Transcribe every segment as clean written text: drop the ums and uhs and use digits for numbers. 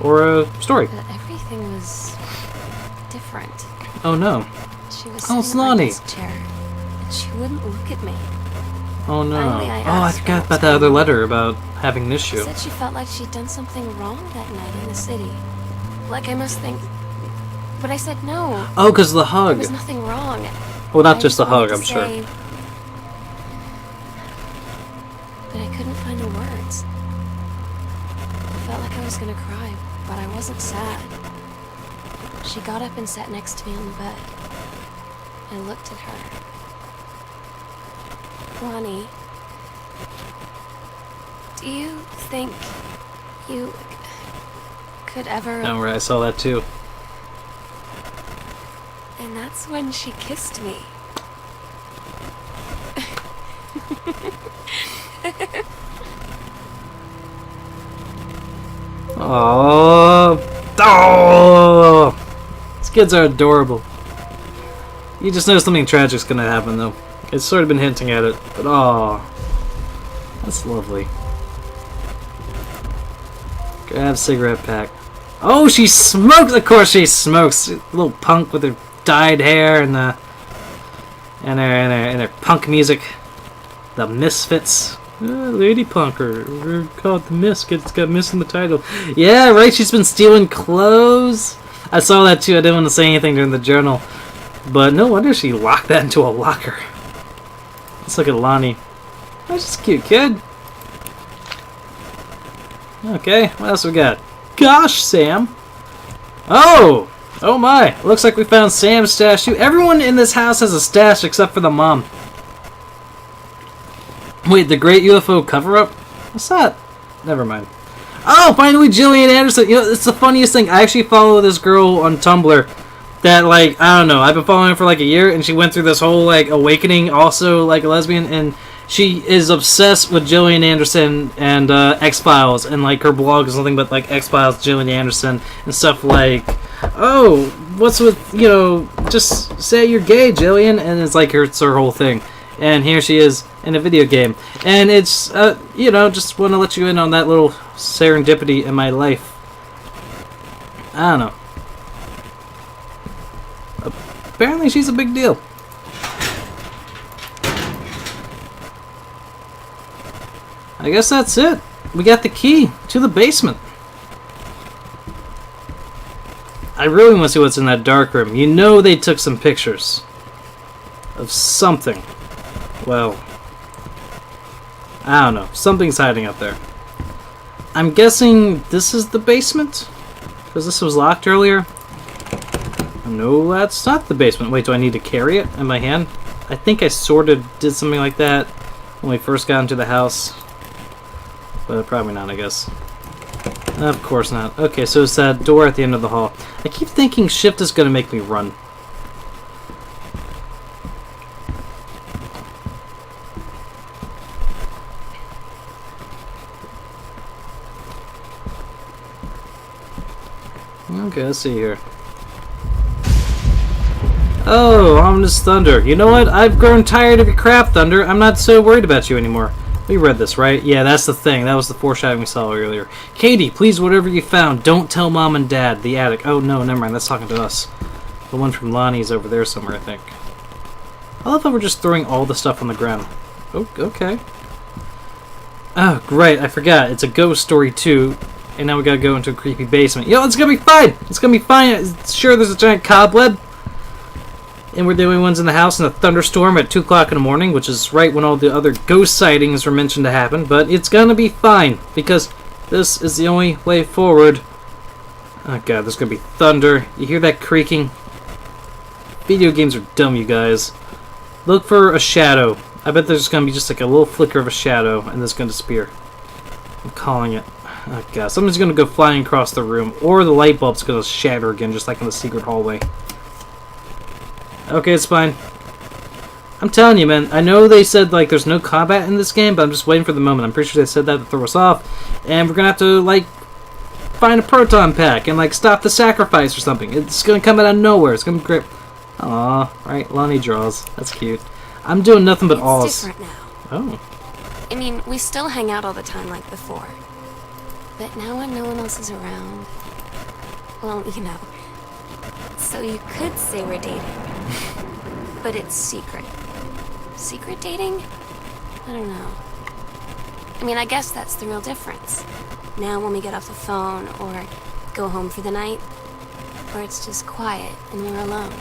or a story. But everything was different. Oh no. She was Oh, sitting it's in my Lonnie. desk chair, and she wouldn't look at me. Oh no. Finally, I Oh, I asked forgot her about that what's other going on. letter about having an She issue. said she felt like she'd done something wrong that night in the city. Like I must think... But I said no. Oh, because of the There hug. was nothing wrong. Well, not I just the wanted hug, to I'm sure. say- But I couldn't find the words. I felt like I was gonna cry, but I wasn't sad. She got up and sat next to me on the bed. I looked at her. Lonnie, do you think you could ever... Oh, right, I saw that too. And that's when she kissed me. Oh, oh! These kids are adorable. You just know something tragic's gonna happen, though. It's sort of been hinting at it, but oh, that's lovely. Grab cigarette pack. Oh, she smokes! Of course she smokes. Little punk with her dyed hair and her punk music. The Misfits. Lady Punker. We're called the Miss. It's got Miss in the title. Yeah, right. She's been stealing clothes. I saw that too. I didn't want to say anything during the journal, but no wonder she locked that into a locker. Let's look at Lonnie. That's just a cute kid. Okay, what else we got? Gosh, Sam. Oh! Oh my! Looks like we found Sam's stash too. Everyone in this house has a stash except for the mom. Wait, the Great UFO Cover-Up? What's that? Never mind. Oh, finally Gillian Anderson! You know, it's the funniest thing. I actually follow this girl on Tumblr that, like, I don't know, I've been following her for like a year, and she went through this whole, like, awakening, also, like, a lesbian, and she is obsessed with Gillian Anderson and X-Files, and, like, her blog is nothing but, like, X-Files, Gillian Anderson, and stuff like, oh, what's with, you know, just say you're gay, Gillian, and it's like, it's her whole thing. And here she is in a video game. And it's, you know, just want to let you in on that little serendipity in my life. I don't know. Apparently she's a big deal. I guess that's it. We got the key to the basement. I really want to see what's in that dark room. You know they took some pictures of something. Well, I don't know. Something's hiding up there. I'm guessing this is the basement? Because this was locked earlier? No, that's not the basement. Wait, do I need to carry it in my hand? I think I sort of did something like that when we first got into the house. But probably not, I guess. Of course not. Okay, so it's that door at the end of the hall. I keep thinking shift is going to make me run. Okay, let's see here. Oh, Ominous Thunder. You know what? I've grown tired of your crap, Thunder. I'm not so worried about you anymore. We read this, right? Yeah, that's the thing. That was the foreshadowing we saw earlier. Katie, please, whatever you found, don't tell Mom and Dad. The attic. Oh, no, never mind. That's talking to us. The one from Lonnie's over there somewhere, I think. I love how we're just throwing all the stuff on the ground. Oh, okay. Oh, great. I forgot. It's a ghost story, too. And now we gotta go into a creepy basement. Yo, it's gonna be fine! It's gonna be fine! Sure, there's a giant cobweb. And we're the only ones in the house in a thunderstorm at 2 o'clock in the morning, which is right when all the other ghost sightings were mentioned to happen. But it's gonna be fine, because this is the only way forward. Oh god, there's gonna be thunder. You hear that creaking? Video games are dumb, you guys. Look for a shadow. I bet there's gonna be just like a little flicker of a shadow, and it's gonna disappear. I'm calling it. Oh god, something's gonna go flying across the room, or the light bulb's gonna shatter again, just like in the secret hallway. Okay, it's fine. I'm telling you, man, I know they said, like, there's no combat in this game, but I'm just waiting for the moment. I'm pretty sure they said that to throw us off, and we're gonna have to, like, find a proton pack and, like, stop the sacrifice or something. It's gonna come out of nowhere. It's gonna be great. Aw, right, Lonnie draws. That's cute. I'm doing nothing but alls. It's different now. Oh. I mean, we still hang out all the time like before. But now when no one else is around, Well, you know. So you could say we're dating. But it's secret. Secret dating? I don't know. I mean, I guess that's the real difference. Now when we get off the phone, or go home for the night, or it's just quiet and we're alone,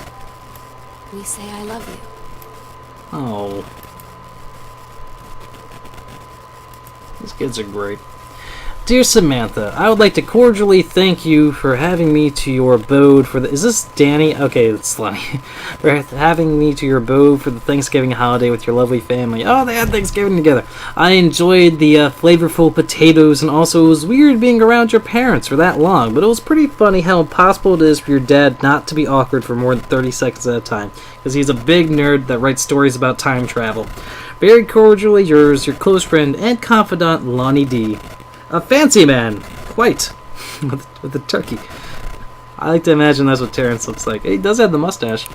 we say I love you. Oh. These kids are great. Dear Samantha, I would like to cordially thank you for having me to your abode for the... Is this Danny? Okay, it's Lenny. For having me to your abode for the Thanksgiving holiday with your lovely family. Oh, they had Thanksgiving together. I enjoyed the flavorful potatoes, and also it was weird being around your parents for that long, but it was pretty funny how impossible it is for your dad not to be awkward for more than 30 seconds at a time, because he's a big nerd that writes stories about time travel. Very cordially yours, your close friend and confidant, Lonnie D. A fancy man, quite, with the turkey. I like to imagine that's what Terrence looks like. He does have the mustache.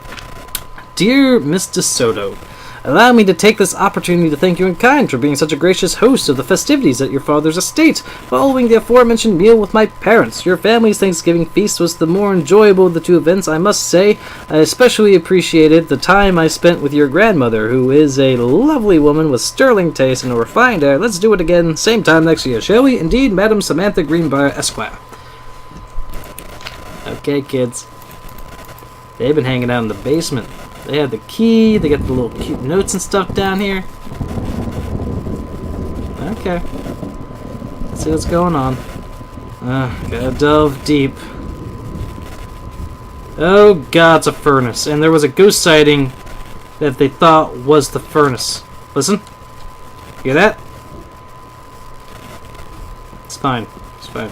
Dear Miss DeSoto, allow me to take this opportunity to thank you in kind for being such a gracious host of the festivities at your father's estate. Following the aforementioned meal with my parents, your family's Thanksgiving feast was the more enjoyable of the two events, I must say. I especially appreciated the time I spent with your grandmother, who is a lovely woman with sterling taste and a refined air. Let's do it again, same time next year, shall we? Indeed, Madam Samantha Greenbriar, Esquire. Okay, kids. They've been hanging out in the basement. They had the key, they got the little cute notes and stuff down here. Okay. Let's see what's going on. Gotta delve deep. Oh god, it's a furnace. And there was a ghost sighting that they thought was the furnace. Listen. Hear that? It's fine. It's fine.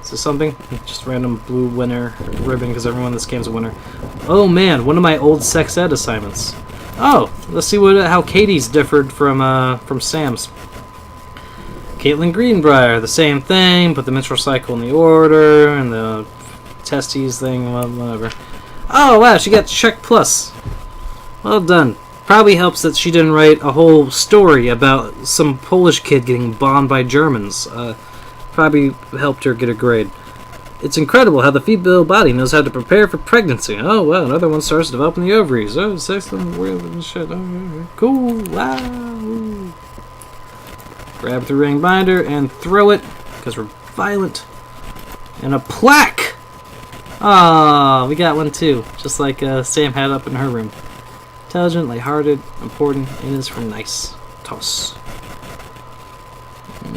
Is this something? Just random blue winner ribbon because everyone in this game's a winner. Oh man, one of my old sex ed assignments. Oh, let's see how Katie's differed from Sam's. Caitlin Greenbriar, the same thing, put the menstrual cycle in the order and the testes thing, whatever. Oh wow, she got check plus. Well done. Probably helps that she didn't write a whole story about some Polish kid getting bombed by Germans. Probably helped her get a grade. It's incredible how the female body knows how to prepare for pregnancy. Oh, wow, another one starts developing the ovaries. Oh, sex and weird and shit. Oh, cool. Wow. Grab the ring binder and throw it, because we're violent. And a plaque! Ah, we got one too, just like Sam had up in her room. Intelligent, lighthearted, important, and is for nice. Toss.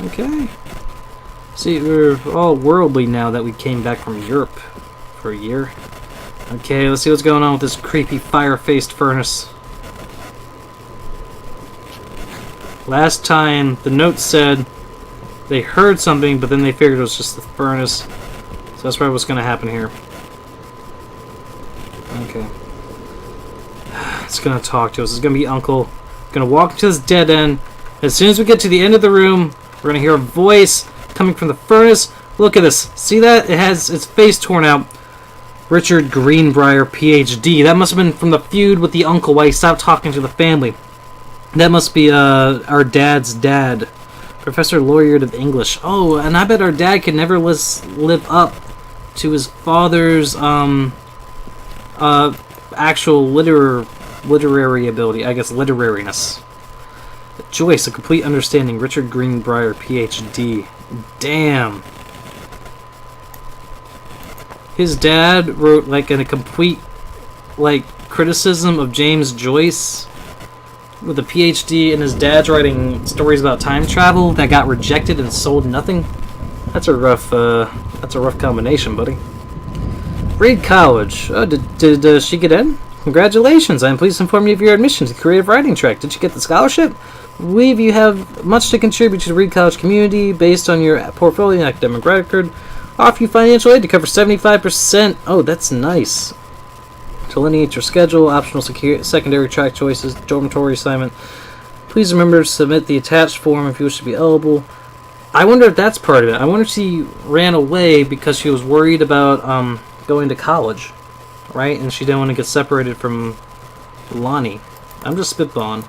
Okay. See, we're all worldly now that we came back from Europe for a year. Okay, let's see what's going on with this creepy fire-faced furnace. Last time, the note said they heard something, but then they figured it was just the furnace. So that's probably what's going to happen here. Okay. It's going to talk to us. It's going to be Uncle. Going to walk to this dead end. As soon as we get to the end of the room, we're going to hear a voice coming from the furnace. Look at this. See that? It has its face torn out. Richard Greenbriar, PhD. That must have been from the feud with the uncle while he stopped talking to the family. That must be our dad's dad. Professor Laureate of English. Oh, and I bet our dad could never live up to his father's actual literary ability. I guess literariness. Joyce, a complete understanding. Richard Greenbriar, PhD. Damn. His dad wrote like a complete criticism of James Joyce with a PhD, and his dad's writing stories about time travel that got rejected and sold nothing. That's a rough combination, buddy. Reed College. Oh, did she get in? Congratulations! I am pleased to inform you of your admission to the creative writing track. Did you get the scholarship? I believe you have much to contribute to the Reed College community based on your portfolio and academic record. Offer you financial aid to cover 75%. Oh, that's nice. To delineate your schedule, optional secondary track choices, dormitory assignment. Please remember to submit the attached form if you wish to be eligible. I wonder if that's part of it. I wonder if she ran away because she was worried about going to college, right? And she didn't want to get separated from Lonnie. I'm just spitballing.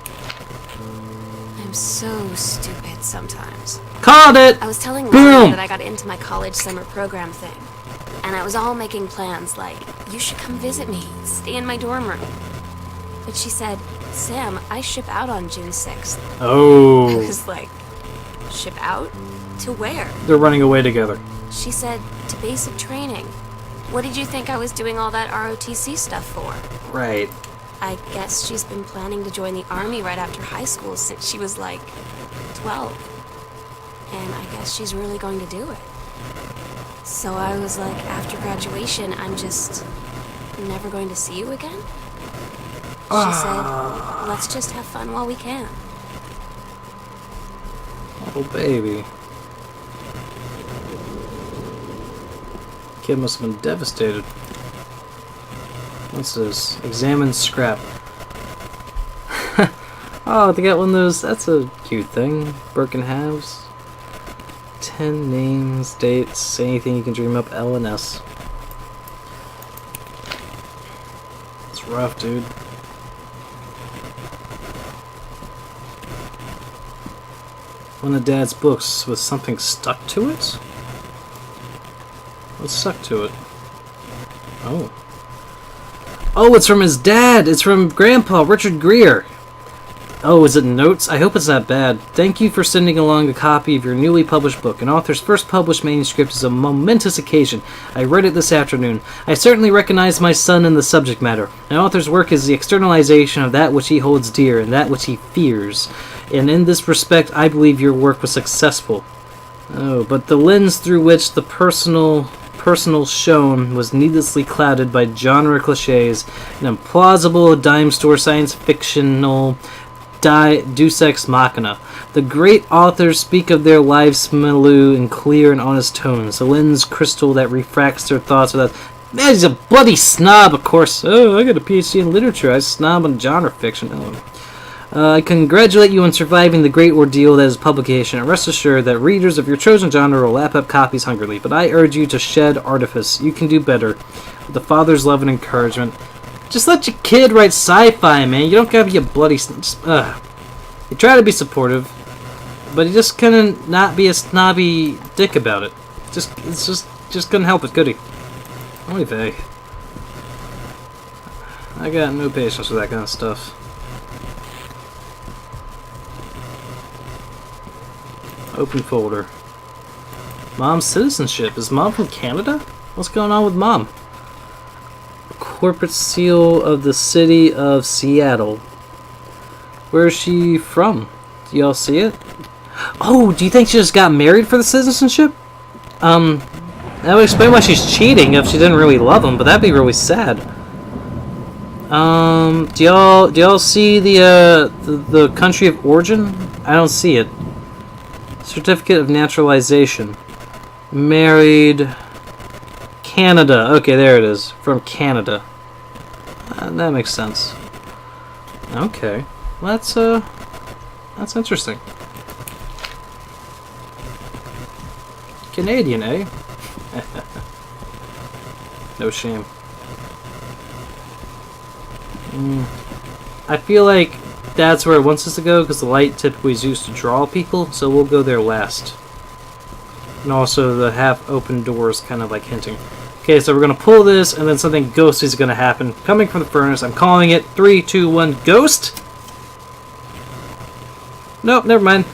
I'm so stupid sometimes. Called it! I was telling Boom! Lonnie that I got into my college summer program thing. And I was all making plans like, you should come visit me, stay in my dorm room. But she said, Sam, I ship out on June 6th. I Oh. was like, ship out? To where? They're running away together. She said, to basic training. What did you think I was doing all that ROTC stuff for? Right. I guess she's been planning to join the army right after high school since she was like 12. And I guess she's really going to do it. So I was like, after graduation, I'm just never going to see you again? She said, let's just have fun while we can. Oh, baby. Kid must have been devastated. What's this? Examine scrap. Oh, they got one of those. That's a cute thing. Birkin halves. 10 names, dates, anything you can dream up. L and S. It's rough, dude. One of Dad's books with something stuck to it? What's stuck to it? Oh. Oh, it's from his dad! It's from Grandpa, Richard Greer! Oh, is it notes? I hope it's not bad. Thank you for sending along a copy of your newly published book. An author's first published manuscript is a momentous occasion. I read it this afternoon. I certainly recognize my son in the subject matter. An author's work is the externalization of that which he holds dear and that which he fears. And in this respect, I believe your work was successful. Oh, but the lens through which the personal shone was needlessly clouded by genre cliches, an implausible dime store science fictional deus ex machina. The great authors speak of their lives milieu in clear and honest tones, a lens crystal that refracts their thoughts without... Man, he's a bloody snob, of course. Oh, I got a PhD in literature. I snob on genre fiction. Oh. I congratulate you on surviving the great ordeal that is publication, and rest assured that readers of your chosen genre will lap up copies hungrily, but I urge you to shed artifice. You can do better. With the father's love and encouragement. Just let your kid write sci-fi, man. You don't gotta be a bloody... You try to be supportive, but you just couldn't not be a snobby dick about it. It's just couldn't help it, could he? Oy vey. I got no patience with that kind of stuff. Open folder. Mom's citizenship. Is Mom from Canada? What's going on with Mom? Corporate seal of the city of Seattle. Where is she from? Do y'all see it? Oh, do you think she just got married for the citizenship? That would explain why she's cheating if she didn't really love him, but that'd be really sad. Do y'all see the country of origin? I don't see it. Certificate of naturalization. Married. Canada. Okay, there it is. From Canada. That makes sense. Okay. Well, that's interesting. Canadian, eh? No shame. I feel like that's where it wants us to go, because the light typically is used to draw people, so we'll go there last. And also the half-open doors kind of like hinting. Okay, so we're going to pull this, and then something ghostly is going to happen. Coming from the furnace, I'm calling it 3, 2, 1, ghost! Nope, never mind.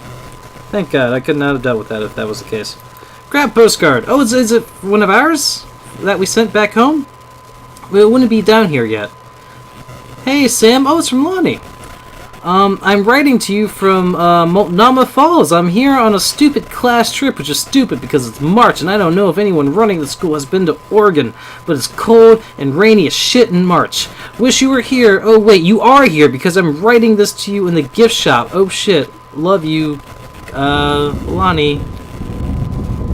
Thank God, I could not have dealt with that if that was the case. Grab postcard. Oh, is it one of ours that we sent back home? Well, it wouldn't be down here yet. Hey, Sam. Oh, it's from Lonnie. I'm writing to you from Multnomah Falls. I'm here on a stupid class trip, which is stupid because it's March, and I don't know if anyone running the school has been to Oregon, but it's cold and rainy as shit in March. Wish you were here. Oh, wait, you are here because I'm writing this to you in the gift shop. Oh, shit. Love you, Lonnie.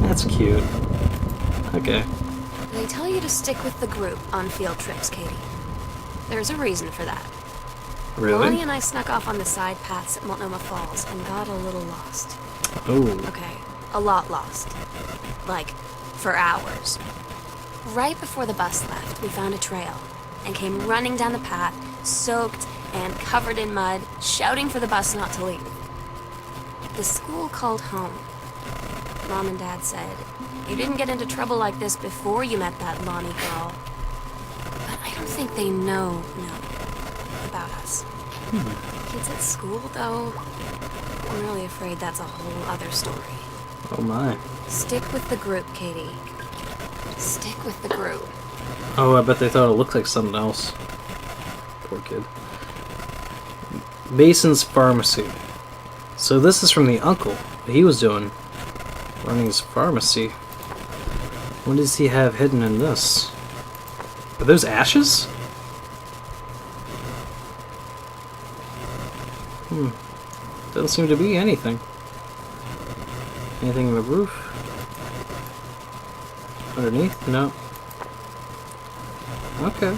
That's cute. Okay. They tell you to stick with the group on field trips, Katie. There's a reason for that. Really? Lonnie and I snuck off on the side paths at Multnomah Falls and got a little lost. Oh. Okay, a lot lost. Like, for hours. Right before the bus left, we found a trail and came running down the path, soaked and covered in mud, shouting for the bus not to leave. The school called home. Mom and Dad said, You didn't get into trouble like this before you met that Lonnie girl. But I don't think they know about us. Kids at school, though, I'm really afraid that's a whole other story. Oh my. Stick with the group, Katie. Stick with the group. Oh, I bet they thought it looked like something else. Poor kid. Mason's Pharmacy. So this is from the uncle. What he was doing. Running his pharmacy. What does he have hidden in this? Are those ashes? Doesn't seem to be anything. Anything in the roof? Underneath? No. Okay.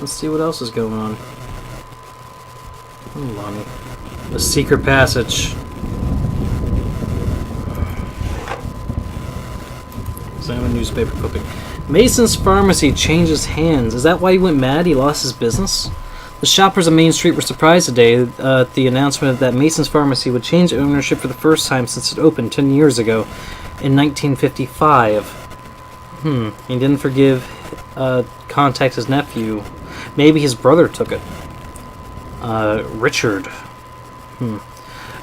Let's see what else is going on. Oh, Lonnie. The secret passage. Examine newspaper clipping. Mason's Pharmacy changes hands. Is that why he went mad? He lost his business? The shoppers on Main Street were surprised today at the announcement that Mason's Pharmacy would change ownership for the first time since it opened 10 years ago in 1955. He didn't contact his nephew. Maybe his brother took it. Richard.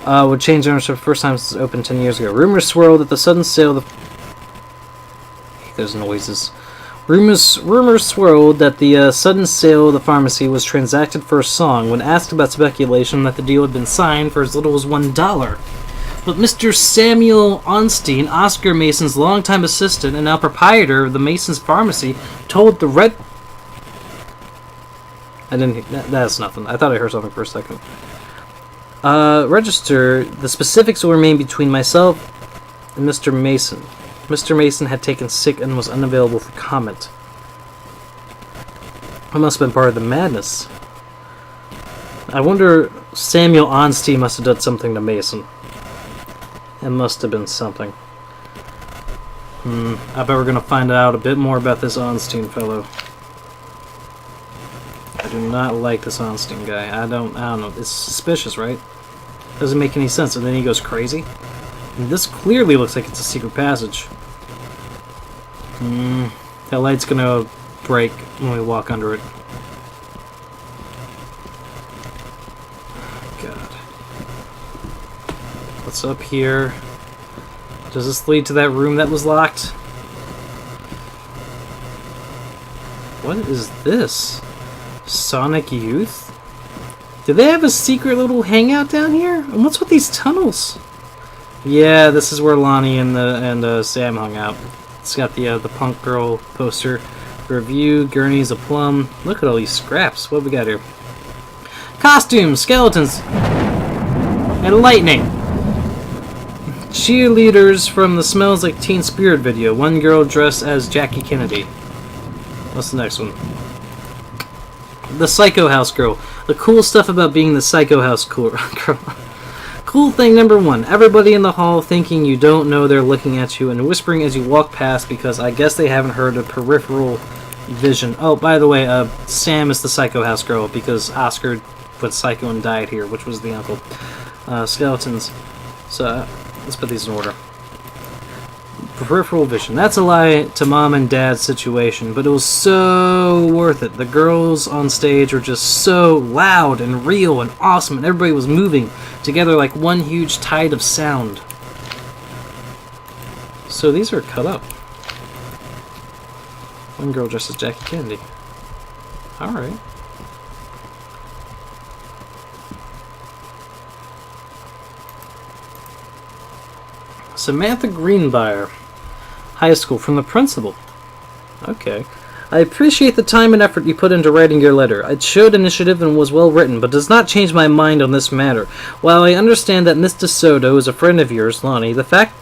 Would change ownership for the first time since it opened 10 years ago. Rumors swirled that the sudden sale of the... There's noises. Rumors swirled that the sudden sale of the pharmacy was transacted for a song. When asked about speculation that the deal had been signed for as little as $1. But Mr. Samuel Onstein, Oscar Mason's longtime assistant and now proprietor of the Mason's Pharmacy, told the Red... That's nothing. I thought I heard something for a second. Register, the specifics will remain between myself and Mr. Mason. Mr. Mason had taken sick and was unavailable for comment. I must have been part of the madness. I wonder, Samuel Onstein must have done something to Mason. It must have been something. I bet we're gonna find out a bit more about this Onstein fellow. I do not like this Onstein guy. I don't know. It's suspicious, right? Doesn't make any sense. And then he goes crazy. And this clearly looks like it's a secret passage. That light's gonna break when we walk under it. God. What's up here? Does this lead to that room that was locked? What is this? Sonic Youth? Do they have a secret little hangout down here? And what's with these tunnels? Yeah, this is where Lonnie and Sam hung out. It's got the punk girl poster. Review, gurneys, a plum. Look at all these scraps. What we got here? Costumes, skeletons, and lightning. Cheerleaders from the Smells Like Teen Spirit video. One girl dressed as Jackie Kennedy. What's the next one? The Psycho House girl. The cool stuff about being the Psycho House girl. Cool thing number 1. Everybody in the hall thinking you don't know they're looking at you and whispering as you walk past because I guess they haven't heard of peripheral vision. Oh, by the way, Sam is the Psycho House girl because Oscar went psycho and died here, which was the uncle. Skeletons. So, let's put these in order. Peripheral vision. That's a lie to mom and dad's situation, but it was so worth it. The girls on stage were just so loud and real and awesome, and everybody was moving together like one huge tide of sound. So these are cut up. One girl dressed as Jackie Kennedy. Alright. Samantha Greenbrier. High school, from the principal. Okay. I appreciate the time and effort you put into writing your letter. It showed initiative and was well written, but does not change my mind on this matter. While I understand that Miss DeSoto is a friend of yours, Lonnie, the fact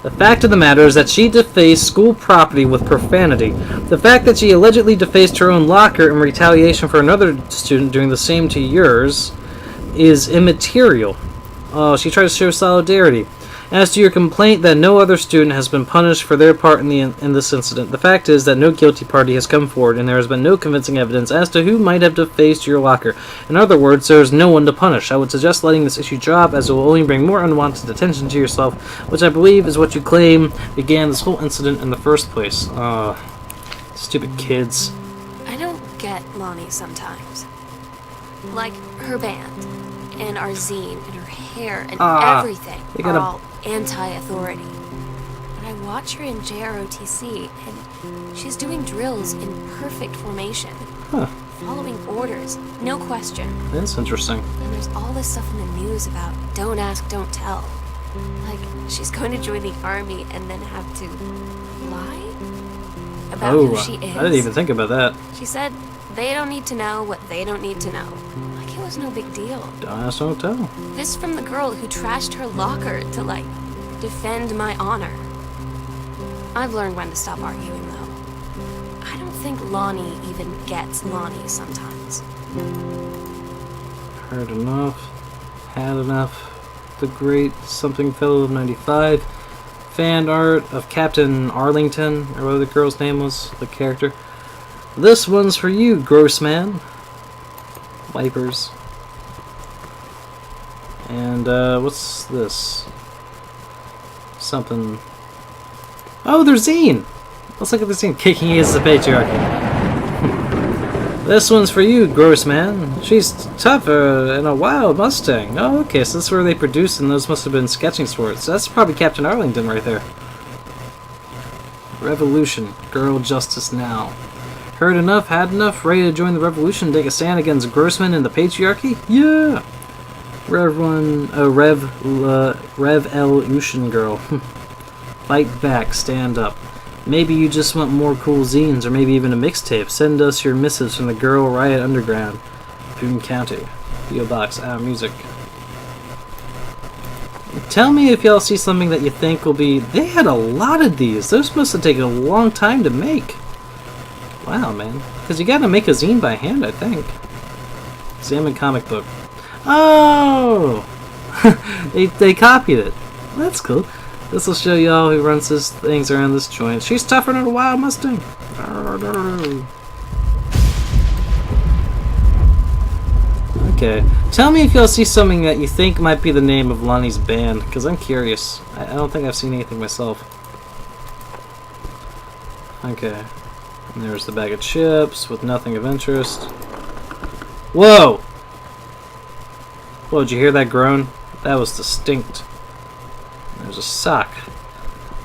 of the matter is that she defaced school property with profanity. The fact that she allegedly defaced her own locker in retaliation for another student doing the same to yours is immaterial. Oh, she tried to show solidarity. As to your complaint that no other student has been punished for their part in this incident, the fact is that no guilty party has come forward, and there has been no convincing evidence as to who might have defaced your locker. In other words, there is no one to punish. I would suggest letting this issue drop, as it will only bring more unwanted attention to yourself, which I believe is what you claim began this whole incident in the first place. Stupid kids. I don't get Lonnie sometimes. Like, her band, and our zine, and her hair, and everything are all anti-authority. But I watch her in JROTC, and she's doing drills in perfect formation. Huh. Following orders, no question. That's interesting. And there's all this stuff in the news about don't ask, don't tell. Like, she's going to join the army and then have to lie about who she is. I didn't even think about that. She said they don't need to know what they don't need to know. Like, it was no big deal. Don't ask, don't tell. This from the girl who trashed her locker to, like, defend my honor. I've learned when to stop arguing, though. I don't think Lonnie even gets Lonnie sometimes. Heard enough. Had enough. The great something fellow of 95. Fan art of Captain Arlington, or whatever the girl's name was, the character. This one's for you, Grossman. Wipers. And, what's this? Something. Oh, there's Zine! Let's look at the zine. Kicking against the patriarchy. This one's for you, Grossman. She's tougher and a wild Mustang. Oh, okay, so this is where they produced, and those must have been sketching sports. That's probably Captain Arlington right there. Revolution. Girl justice now. Heard enough, had enough, ready to join the revolution, take a stand against Grossman and the patriarchy? Yeah! Revolution girl. Fight back, stand up. Maybe you just want more cool zines, or maybe even a mixtape. Send us your missives from the Girl Riot Underground, Boone County. P.O. Box, music. Tell me if y'all see something that you think will be... They had a lot of these. Those must have taken a long time to make. Wow, man. Because you gotta make a zine by hand, I think. Examine comic book. Oh! they copied it. That's cool. This will show y'all who runs these things around this joint. She's tougher than a wild Mustang. Okay. Tell me if y'all see something that you think might be the name of Lonnie's band, because I'm curious. I don't think I've seen anything myself. Okay. And there's the bag of chips with nothing of interest. Whoa! Whoa, did you hear that groan? That was distinct. There's a sock.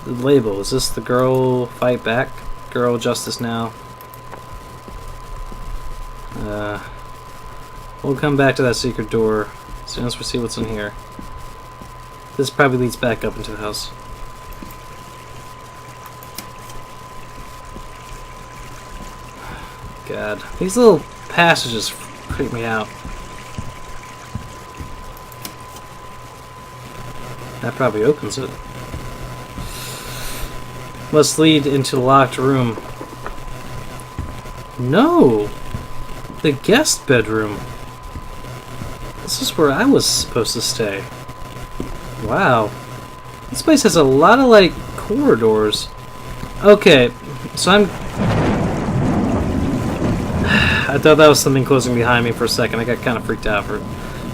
The label. Is this the girl fight back? Girl justice now. We'll come back to that secret door as soon as we see what's in here. This probably leads back up into the house. God. These little passages freak me out. That probably opens it. Must lead into the locked room. No! The guest bedroom. This is where I was supposed to stay. Wow. This place has a lot of, like, corridors. Okay, so I thought that was something closing behind me for a second. I got kind of freaked out for it.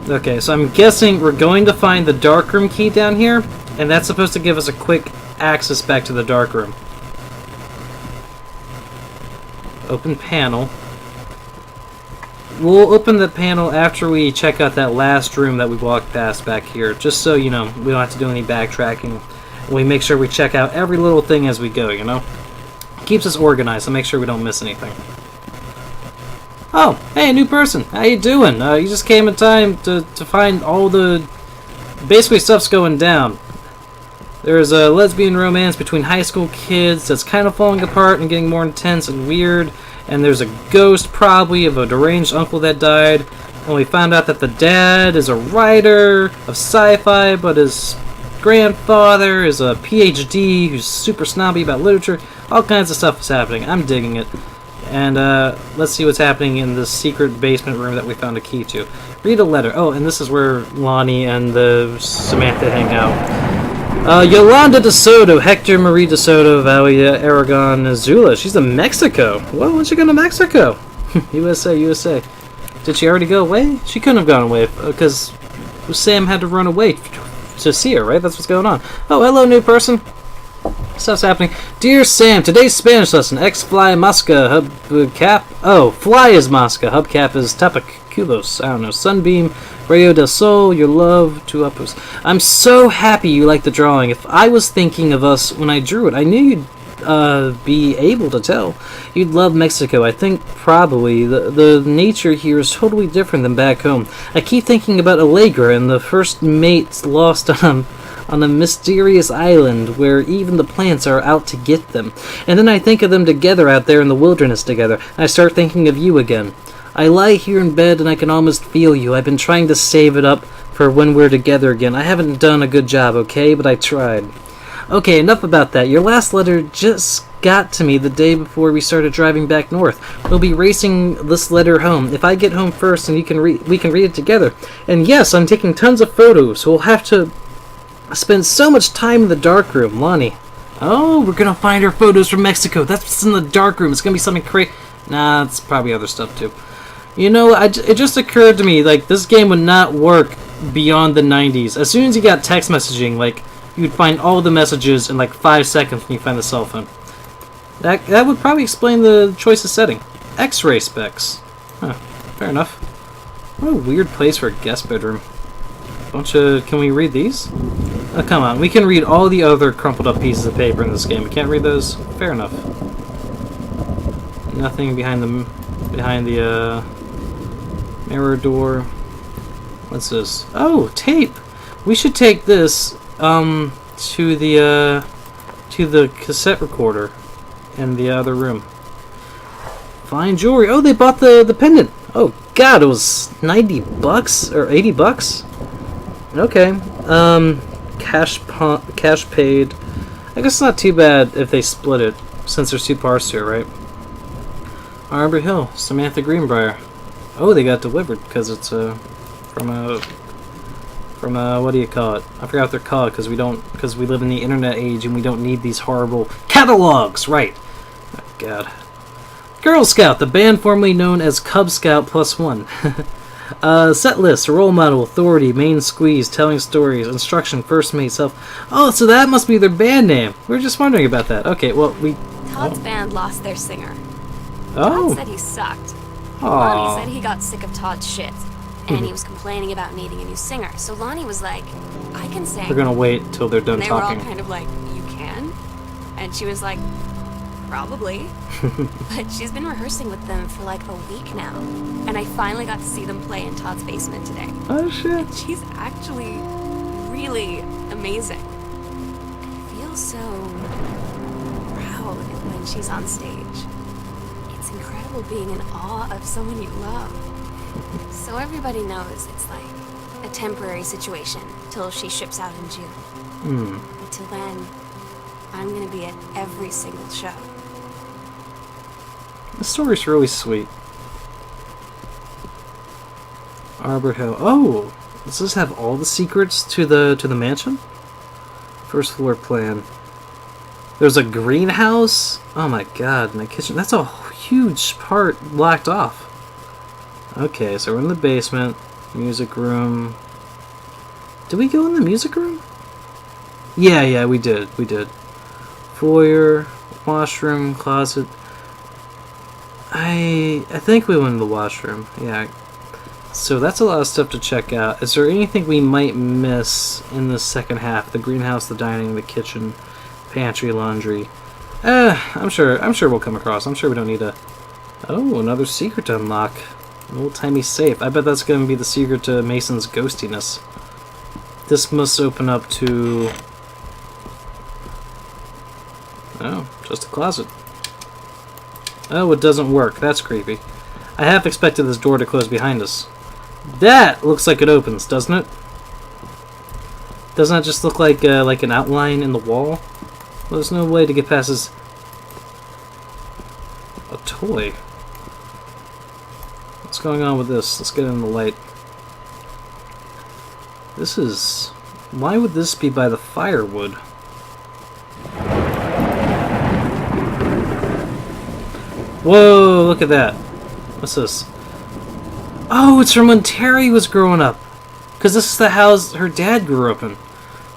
Okay, so I'm guessing we're going to find the darkroom key down here, and that's supposed to give us a quick access back to the darkroom. Open panel. We'll open the panel after we check out that last room that we walked past back here, just so, you know, we don't have to do any backtracking. We make sure we check out every little thing as we go, you know? Keeps us organized, so make sure we don't miss anything. Oh, hey, new person. How you doing? You just came in time to find all the... Basically, stuff's going down. There's a lesbian romance between high school kids that's kind of falling apart and getting more intense and weird. And there's a ghost, probably, of a deranged uncle that died. And we found out that the dad is a writer of sci-fi, but his grandfather is a PhD who's super snobby about literature. All kinds of stuff is happening. I'm digging it. And let's see what's happening in the secret basement room that we found a key to. Read a letter. Oh, and this is where Lonnie and the Samantha hang out. Yolanda de Soto, Hector Marie de Soto, Valia Aragon Azula. She's in Mexico. Well, when'd she go to Mexico? USA, USA. Did she already go away? She couldn't have gone away because Sam had to run away to see her, right? That's what's going on. Oh, hello, new person. Stuff's happening. Dear Sam, today's Spanish lesson. X-Fly Mosca, hubcap. Oh, fly is Mosca, hubcap is Tepic, Cubos. I don't know. Sunbeam, Rayo del Sol, your love, two uppers. I'm so happy you like the drawing. If I was thinking of us when I drew it, I knew you'd be able to tell. You'd love Mexico. I think probably the nature here is totally different than back home. I keep thinking about Allegra and the first mates lost on a mysterious island where even the plants are out to get them. And then I think of them together out there in the wilderness together. I start thinking of you again. I lie here in bed and I can almost feel you. I've been trying to save it up for when we're together again. I haven't done a good job, okay? But I tried. Okay, enough about that. Your last letter just got to me the day before we started driving back north. We'll be racing this letter home. If I get home first and we can read it together. And yes, I'm taking tons of photos, so we'll have to spend so much time in the dark room. Lonnie. Oh, we're gonna find our photos from Mexico. That's what's in the dark room. It's gonna be something crazy. Nah, it's probably other stuff too. You know, it just occurred to me, like, this game would not work beyond the 90s. As soon as you got text messaging, like, you'd find all the messages in like 5 seconds when you find the cell phone. That would probably explain the choice of setting. X-ray specs. Huh, fair enough. What a weird place for a guest bedroom. Can we read these? Oh, come on, we can read all the other crumpled up pieces of paper in this game. We can't read those? Fair enough. Nothing behind the mirror door. What's this? Oh, tape! We should take this to the cassette recorder in the other room. Fine jewelry. Oh, they bought the pendant. Oh god, it was $90 or $80. Okay. Cash paid. I guess it's not too bad if they split it, since there's 2 parts to it, right? Arbor Hill, Samantha Greenbrier. Oh, they got delivered because it's from a what do you call it? I forgot what they're called because we live in the internet age and we don't need these horrible catalogs, right? Oh, God. Girl Scout, the band formerly known as Cub Scout +1. Set list, role model, authority, main squeeze, telling stories, instruction, first mate, self. Oh, so that must be their band name. We were just wondering about that. Okay, well, Todd's band lost their singer. Oh. Todd said he sucked. Aww. Lonnie said he got sick of Todd's shit, and he was complaining about needing a new singer. So Lonnie was like, I can sing. They're gonna wait till they're done and they talking. were all kind of like, you can? And she was like, probably. But she's been rehearsing with them for like a week now. And I finally got to see them play in Todd's basement today. Oh shit. And she's actually really amazing. I feel so proud when she's on stage. It's incredible being in awe of someone you love. So everybody knows it's like a temporary situation till she ships out in June. Until then, I'm gonna be at every single show. The story's really sweet. Arbor Hill. Oh, does this have all the secrets to the mansion? First floor plan. There's a greenhouse. Oh my god, in the kitchen. That's a huge part blocked off. Okay, so we're in the basement. Music room. Did we go in the music room? Yeah, we did. Foyer, washroom, closet. I think we went in the washroom. Yeah. So that's a lot of stuff to check out. Is there anything we might miss in the second half? The greenhouse, the dining, the kitchen, pantry, laundry. I'm sure we'll come across. I'm sure we don't need to. Oh, another secret to unlock. An old-timey safe. I bet that's going to be the secret to Mason's ghostiness. This must open up to... Oh, just a closet. Oh, it doesn't work. That's creepy. I half expected this door to close behind us. That looks like it opens, doesn't it? Doesn't that just look like an outline in the wall? Well, there's no way to get past this... A toy. What's going on with this? Let's get in the light. This is Why would this be by the firewood? Whoa, look at that. What's this? Oh, it's from when Terry was growing up. Because this is the house her dad grew up in.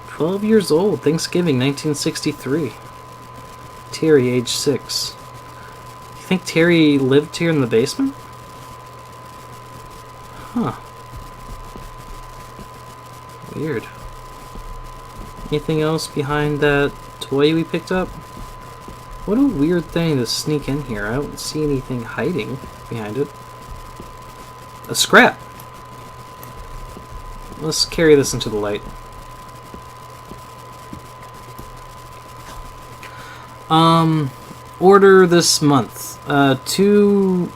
12 years old, Thanksgiving, 1963. Terry, age 6. You think Terry lived here in the basement? Huh. Weird. Anything else behind that toy we picked up? What a weird thing to sneak in here. I don't see anything hiding behind it. A scrap! Let's carry this into the light. Order this month. 2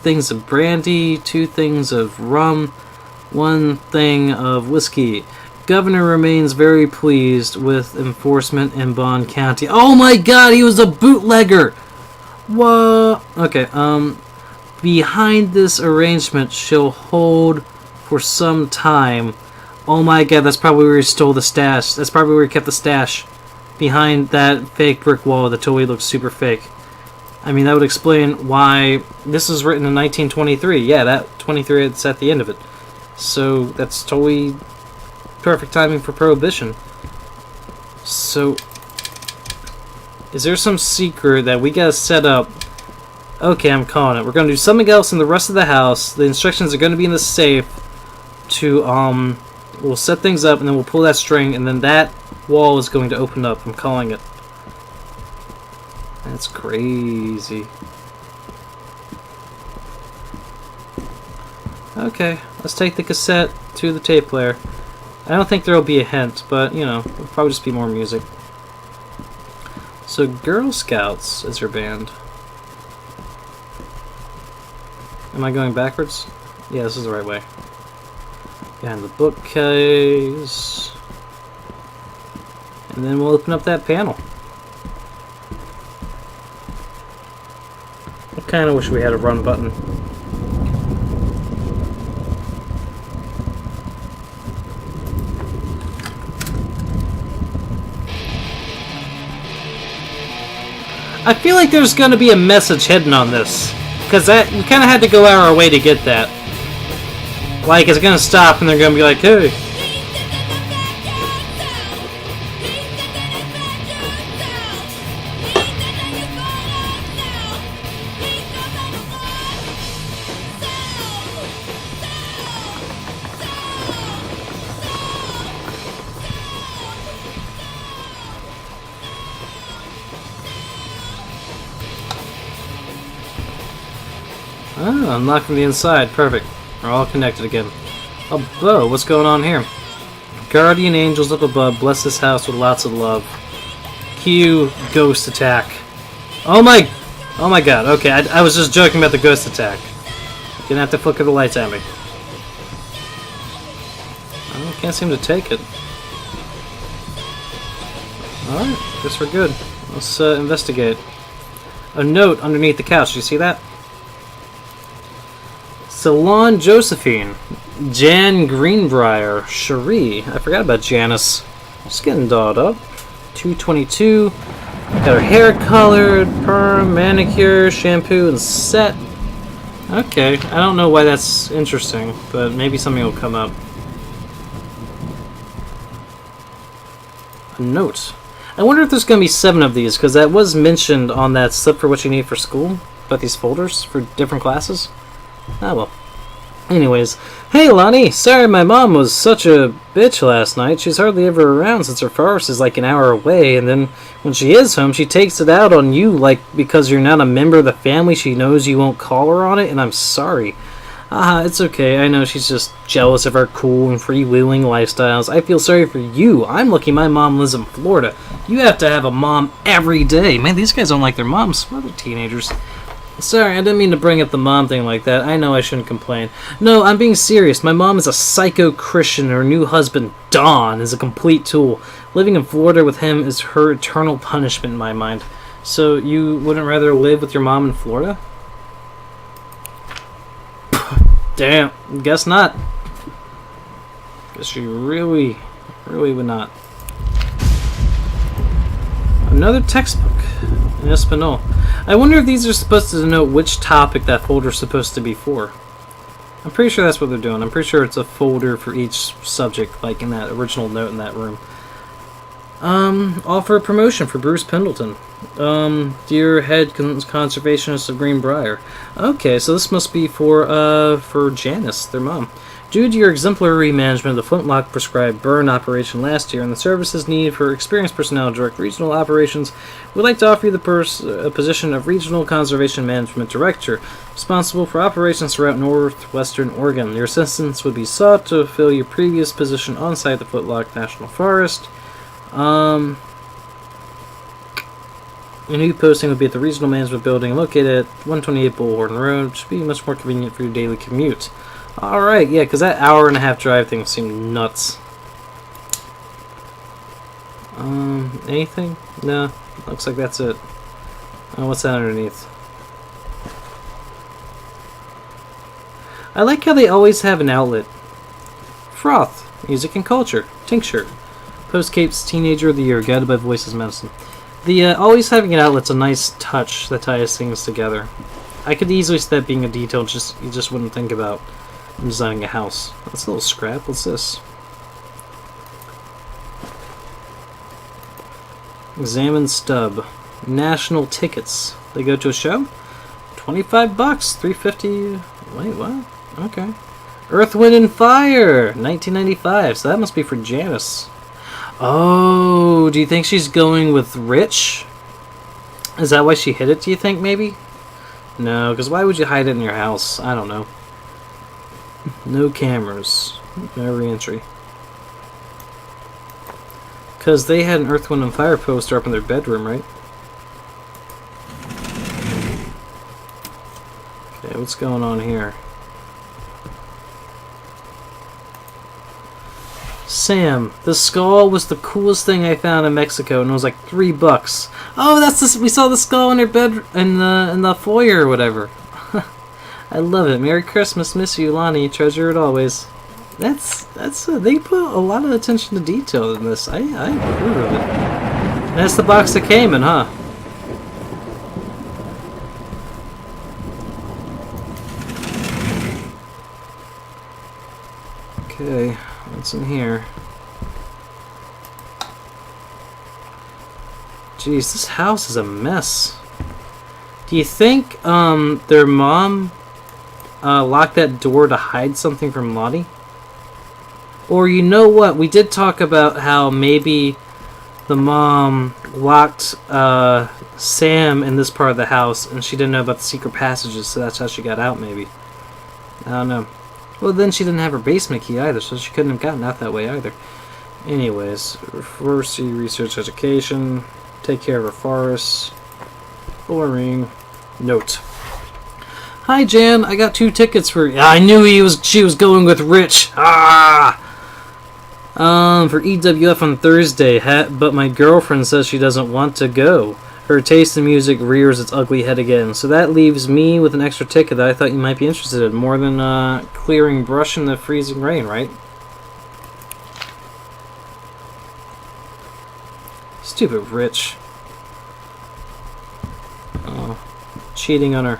things of brandy, 2 things of rum, 1 thing of whiskey. Governor remains very pleased with enforcement in Bond County. Oh my god, he was a bootlegger! What? Okay, behind this arrangement she'll hold for some time. Oh my god, that's probably where he stole the stash. That's probably where he kept the stash. Behind that fake brick wall that totally looks super fake. I mean, that would explain why this was written in 1923. Yeah, that 23 it's at the end of it. So that's totally perfect timing for Prohibition. So, is there some secret that we gotta set up? Okay, I'm calling it. We're gonna do something else in the rest of the house. The instructions are gonna be in the safe to, we'll set things up and then we'll pull that string and then that wall is going to open up. I'm calling it. That's crazy. Okay, let's take the cassette to the tape player. I don't think there'll be a hint, but, you know, it'll probably just be more music. So, Girl Scouts is your band. Am I going backwards? Yeah, this is the right way. Behind the bookcase. And then we'll open up that panel. I kind of wish we had a run button. I feel like there's going to be a message hidden on this. Because we kind of had to go out our way to get that. Like, it's going to stop and they're going to be like, hey. Oh, unlocked from the inside. Perfect. We're all connected again. Oh, whoa, what's going on here? Guardian angels up above, bless this house with lots of love. Cue ghost attack. Oh my god, okay, I was just joking about the ghost attack. You're gonna have to flicker the lights at me. I can't seem to take it. Alright, guess we're good. Let's investigate. A note underneath the couch, do you see that? Salon Josephine, Jan Greenbrier, Cherie. I forgot about Janice. Just getting dolled up. 222. Got her hair colored, perm, manicure, shampoo, and set. Okay, I don't know why that's interesting, but maybe something will come up. A note. I wonder if there's going to be 7 of these, because that was mentioned on that slip for what you need for school, about these folders for different classes. Ah, well. Anyways, hey Lonnie, sorry my mom was such a bitch last night. She's hardly ever around since her farce is like an hour away, and then when she is home, she takes it out on you, like because you're not a member of the family, she knows you won't call her on it, and I'm sorry. It's okay, I know she's just jealous of our cool and freewheeling lifestyles. I feel sorry for you. I'm lucky my mom lives in Florida. You have to have a mom every day. Man, these guys don't like their moms. Well, they're teenagers. Sorry, I didn't mean to bring up the mom thing like that. I know I shouldn't complain. No, I'm being serious. My mom is a psycho Christian. Her new husband, Don, is a complete tool. Living in Florida with him is her eternal punishment in my mind. So you wouldn't rather live with your mom in Florida? Damn, guess not. Guess you really Really would not. Another textbook in Espanol. I wonder if these are supposed to denote which topic that folder is supposed to be for. I'm pretty sure that's what they're doing. I'm pretty sure it's a folder for each subject, like in that original note in that room. Offer a promotion for Bruce Pendleton. Dear head conservationist of Greenbrier. Okay, so this must be for Janice, their mom. Due to your exemplary management of the Flintlock prescribed burn operation last year and the services needed for experienced personnel to direct regional operations, we'd like to offer you the position of Regional Conservation Management Director, responsible for operations throughout northwestern Oregon. Your assistance would be sought to fill your previous position on site at the Flintlock National Forest. A new posting would be at the Regional Management Building located at 128 Bullhorn Road, which would be much more convenient for your daily commute. Alright, yeah, because that hour-and-a-half drive thing seemed nuts. Anything? No, looks like that's it. What's that underneath? I like how they always have an outlet. Froth, music and culture, tincture. Postcape's Teenager of the Year, guided by Voices Medicine. The always having an outlet's a nice touch that ties things together. I could easily see that being a detail you just wouldn't think about when designing a house. That's a little scrap. What's this? Examine stub. National tickets. They go to a show? $25, $3.50. Wait, what? Okay. Earth, Wind, and Fire, 1995. So that must be for Janice. Oh, do you think she's going with Rich? Is that why she hid it, do you think, maybe? No, because why would you hide it in your house? I don't know. No cameras. No re-entry. Because they had an Earth, Wind, and Fire poster up in their bedroom, right? Okay, what's going on here? Sam, the skull was the coolest thing I found in Mexico, and it was like $3. Oh, that's this. We saw the skull in her bed in the foyer or whatever. I love it. Merry Christmas, miss you, Lonnie. Treasure it always. That's they put a lot of attention to detail in this. I approve of it. And that's the box that came in, huh? Okay, what's in here? Jeez, this house is a mess. Do you think their mom locked that door to hide something from Lottie? Or you know what? We did talk about how maybe the mom locked Sam in this part of the house and she didn't know about the secret passages, so that's how she got out, maybe. I don't know. Well, then she didn't have her basement key either, so she couldn't have gotten out that way either. Anyways, forestry, research, education, take care of her forests, boring. Note. Hi, Jan. I got 2 tickets for. I knew she was going with Rich. Ah. For EWF on Thursday, but my girlfriend says she doesn't want to go. Her taste in music rears its ugly head again, so that leaves me with an extra ticket that I thought you might be interested in, more than clearing brush in the freezing rain, right? Stupid Rich. Cheating on her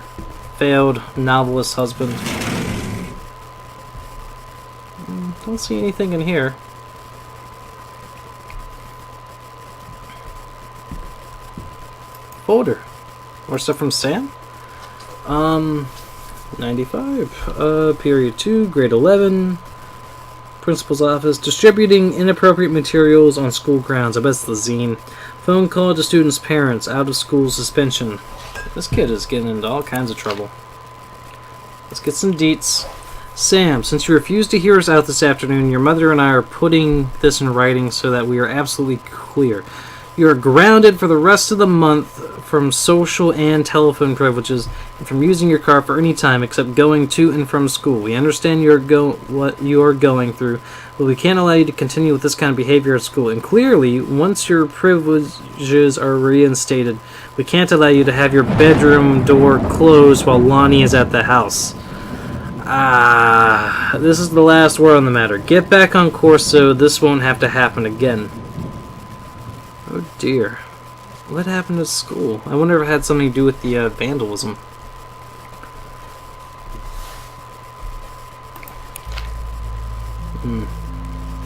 failed novelist husband. Don't see anything in here. Folder. More stuff from Sam? 95. Period 2, grade 11. Principal's office. Distributing inappropriate materials on school grounds. I bet it's the zine. Phone call to students' parents. Out of school suspension. This kid is getting into all kinds of trouble. Let's get some deets. Sam, since you refused to hear us out this afternoon, your mother and I are putting this in writing so that we are absolutely clear. You are grounded for the rest of the month from social and telephone privileges and from using your car for any time except going to and from school. We understand what you are going through, but we can't allow you to continue with this kind of behavior at school. And clearly, once your privileges are reinstated, we can't allow you to have your bedroom door closed while Lonnie is at the house. This is the last word on the matter. Get back on course so this won't have to happen again. Oh dear. What happened at school? I wonder if it had something to do with the vandalism.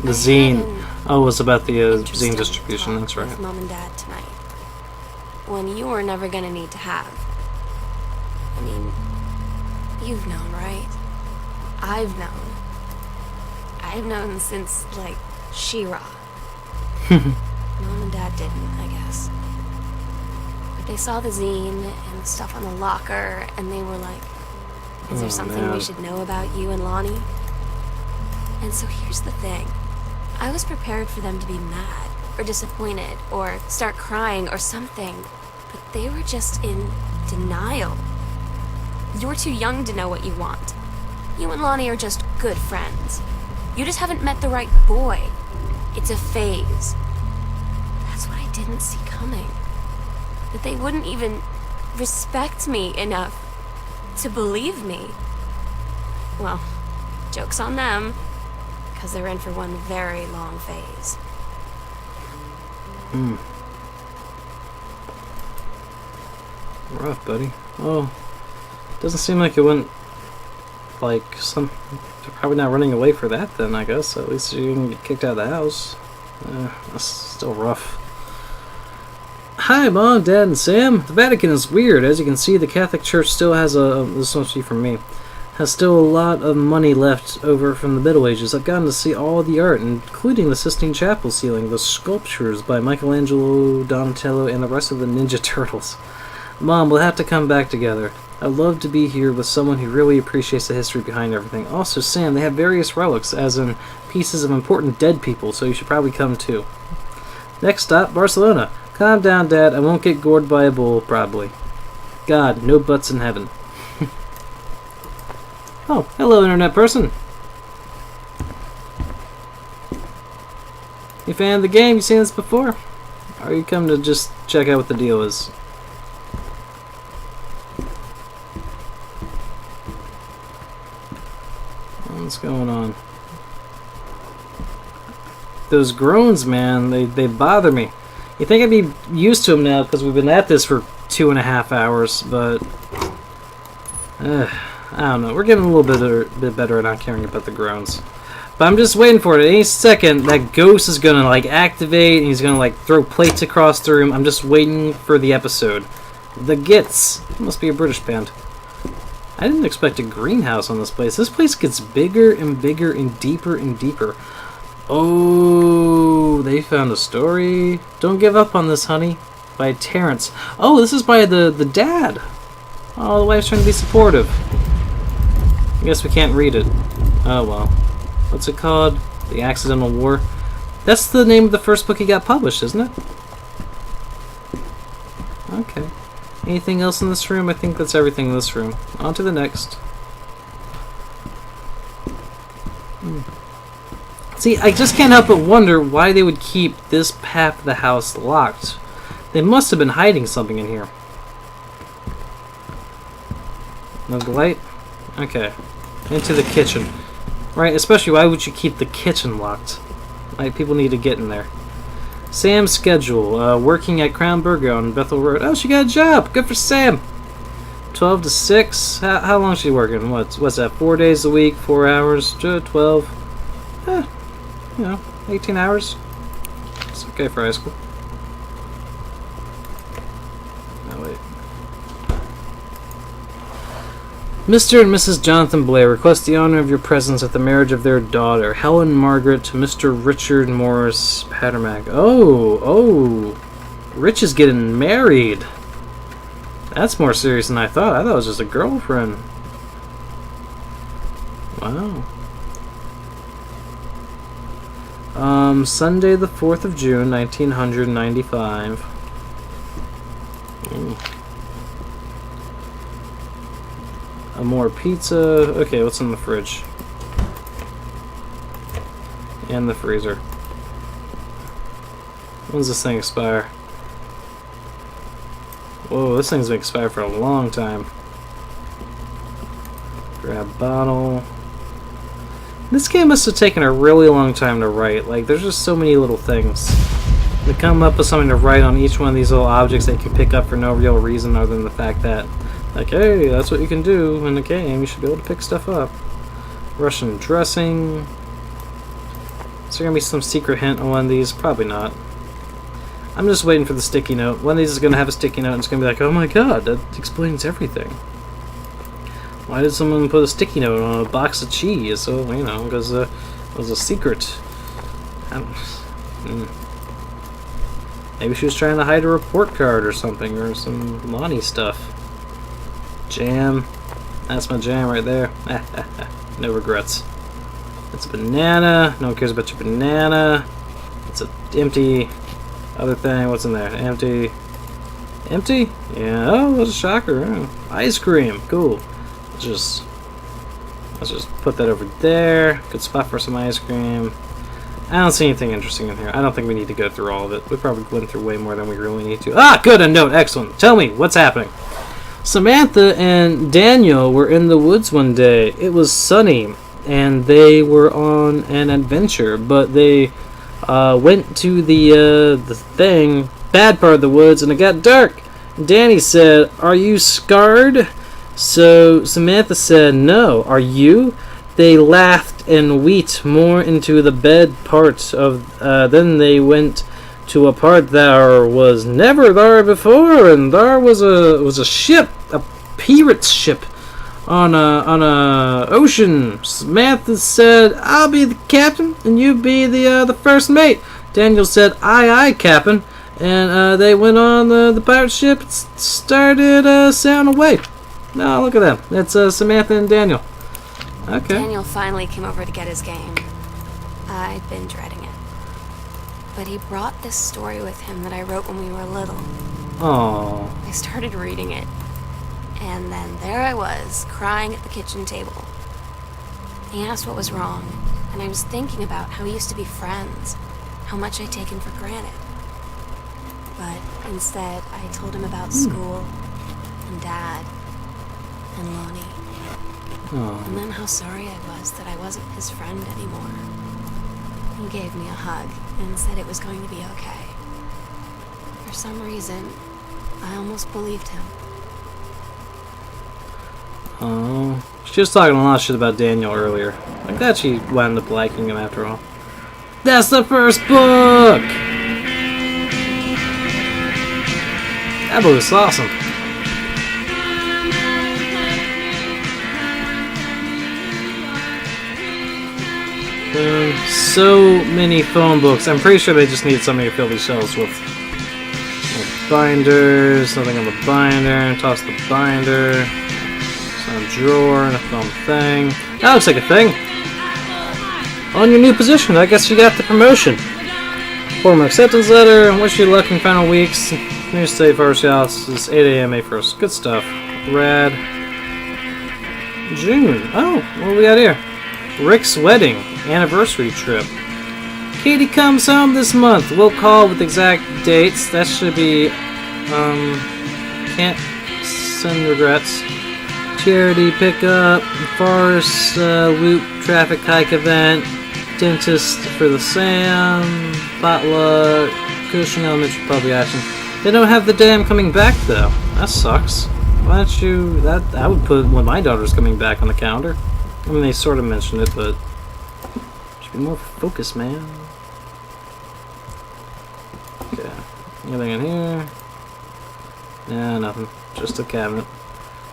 The zine. Oh, it was about the zine distribution, that's right. With Mom and Dad tonight. One you were never gonna need to have. I mean, you've known, right? I've known. I've known since, like, She-Ra. Mom and Dad didn't, I guess. But they saw the zine and the stuff on the locker, and they were like, is there something we should know about you and Lonnie? And so here's the thing. I was prepared for them to be mad, or disappointed, or start crying, or something. But they were just in denial. You're too young to know what you want. You and Lonnie are just good friends. You just haven't met the right boy. It's a phase. That's what I didn't see coming. That they wouldn't even respect me enough to believe me. Well, joke's on them, because they're in for one very long phase. Rough, buddy. Oh, doesn't seem like it went like they're probably not running away for that then, I guess. At least you didn't get kicked out of the house. That's still rough. Hi, Mom, Dad, and Sam. The Vatican is weird. As you can see, the Catholic Church still has this must be from me. Has still a lot of money left over from the Middle Ages. I've gotten to see all the art, including the Sistine Chapel ceiling, the sculptures by Michelangelo, Donatello, and the rest of the Ninja Turtles. Mom, we'll have to come back together. I'd love to be here with someone who really appreciates the history behind everything. Also, Sam, they have various relics, as in pieces of important dead people, so you should probably come too. Next stop, Barcelona. Calm down, Dad. I won't get gored by a bull, probably. God, no butts in heaven. Oh, hello, internet person. You fan of the game? You seen this before? Or are you come to just check out what the deal is? What's going on? Those groans, man, they bother me. You think I'd be used to them now because we've been at this for 2.5 hours, but I don't know. We're getting a little bit better at not caring about the groans. But I'm just waiting for it. Any second, that ghost is gonna like activate, and he's gonna like throw plates across the room. I'm just waiting for the episode. The Gits. It must be a British band. I didn't expect a greenhouse on this place. This place gets bigger and bigger and deeper and deeper. Oh, they found a story. Don't give up on this, honey. By Terrence. Oh, this is by the dad. Oh, the wife's trying to be supportive. I guess we can't read it. Oh well. What's it called? The Accidental War. That's the name of the first book he got published, isn't it? Okay. Anything else in this room? I think that's everything in this room. On to the next. See, I just can't help but wonder why they would keep this half of the house locked. They must have been hiding something in here. No light? Okay. Into the kitchen. Right, especially why would you keep the kitchen locked? Like, people need to get in there. Sam's schedule. Working at Crown Burger on Bethel Road. Oh, she got a job! Good for Sam! 12 to 6? How long is she working? What's that? 4 days a week? 4 hours? 12? You know, 18 hours. It's okay for high school. Oh, wait. Mr. and Mrs. Jonathan Blair request the honor of your presence at the marriage of their daughter, Helen Margaret, to Mr. Richard Morris Pattermack. Oh, Rich is getting married. That's more serious than I thought. I thought it was just a girlfriend. Wow. Sunday the 4th of June, 1995. More pizza. Okay, what's in the fridge? And the freezer. When's this thing expire? Whoa, this thing's been expired for a long time. Grab bottle. This game must have taken a really long time to write. Like, there's just so many little things. To come up with something to write on each one of these little objects that you can pick up for no real reason other than the fact that, like, hey, that's what you can do in the game. You should be able to pick stuff up. Russian dressing. Is there going to be some secret hint on one of these? Probably not. I'm just waiting for the sticky note. One of these is going to have a sticky note and it's going to be like, oh my god, that explains everything. Why did someone put a sticky note on a box of cheese? So, you know, because it was a secret. Maybe she was trying to hide a report card or something, or some Lonnie stuff. Jam. That's my jam right there. No regrets. It's a banana. No one cares about your banana. It's an empty other thing. What's in there? Empty. Empty? Yeah. Oh, what a shocker. Oh. Ice cream. Cool. Let's just put that over there. Good spot for some ice cream. I don't see anything interesting in here. I don't think we need to go through all of it. We probably went through way more than we really need to. Ah, good, a note. Excellent. Tell me, what's happening? Samantha and Daniel were in the woods one day. It was sunny, and they were on an adventure, but they went to the thing, bad part of the woods, and it got dark. Danny said, "Are you scarred?" So Samantha said, "No. Are you?" They laughed and went more into the bed part of. Then they went to a part there was never there before, and there was a ship, a pirate ship, on a ocean. Samantha said, "I'll be the captain, and you be the first mate." Daniel said, "Aye, aye, captain." And they went on the pirate ship. It started sailing away. No, look at them. That's Samantha and Daniel. Okay. Daniel finally came over to get his game. I'd been dreading it. But he brought this story with him that I wrote when we were little. Oh. I started reading it. And then there I was, crying at the kitchen table. He asked what was wrong, and I was thinking about how we used to be friends, how much I'd taken for granted. But instead, I told him about school, and Dad, and Lonnie. Oh. And then how sorry I was that I wasn't his friend anymore. He gave me a hug and said it was going to be okay. For some reason, I almost believed him. Oh. She was talking a lot of shit about Daniel earlier. I'm glad she wound up liking him after all. That's the first book! That book is awesome. So many phone books. I'm pretty sure they just need something to fill these shelves with. Binders, nothing on the binder. Toss the binder. Some drawer, nothing on the thing. That looks like a thing. On your new position, I guess you got the promotion. Formal acceptance letter. Wish you luck in final weeks. New state first house is 8 a.m. May 1st. Good stuff. Rad. June. Oh, what do we got here? Rick's wedding. Anniversary trip. Katie comes home this month. We'll call with exact dates. That should be, can't send regrets. Charity pickup, forest loop, traffic hike event, dentist for the Sam, potluck, Cushing Elementary public action. They don't have the damn coming back though. That sucks. Why don't you? I would put when my daughter's coming back on the calendar. I mean, they sort of mentioned it, but should be more focused, man. Okay. Anything in here? Nah, nothing. Just a cabinet.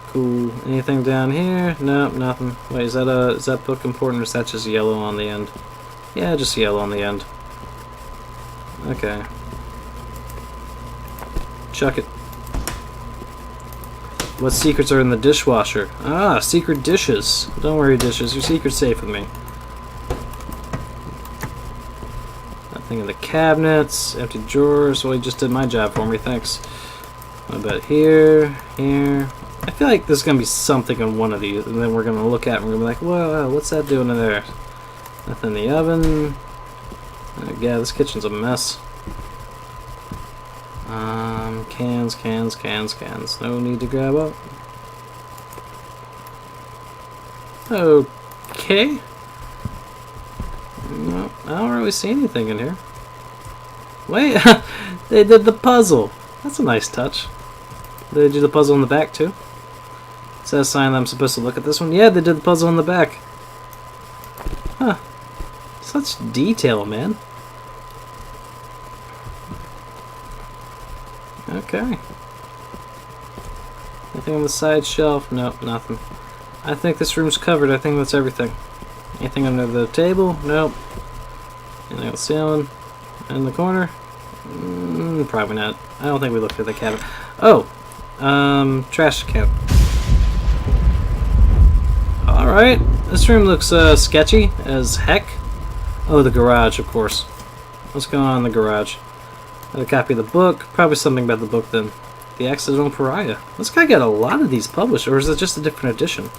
Cool. Anything down here? Nope, nothing. Wait, is that book important or is that just yellow on the end? Yeah, just yellow on the end. Okay. Chuck it. What secrets are in the dishwasher? Ah, secret dishes. Don't worry, dishes. Your secret's safe with me. Nothing in the cabinets. Empty drawers. Well, you just did my job for me. Thanks. What about here? Here. I feel like there's gonna be something in one of these, and then we're gonna look at it and we're gonna be like, whoa, what's that doing in there? Nothing in the oven. Yeah, this kitchen's a mess. Cans. No need to grab up. Okay. No, I don't really see anything in here. Wait, they did the puzzle. That's a nice touch. Did they do the puzzle in the back too? Is that a sign that I'm supposed to look at this one? Yeah, they did the puzzle in the back. Huh. Such detail, man. Okay. Anything on the side shelf? Nope, nothing. I think this room's covered. I think that's everything. Anything under the table? Nope. Anything on the ceiling? In the corner? Probably not. I don't think we looked at the cabinet. Oh! Trash can. Alright. This room looks sketchy as heck. Oh, the garage, of course. What's going on in the garage? Got a copy of the book. Probably something about the book then. The Accidental Pariah. This guy got a lot of these published, or is it just a different edition?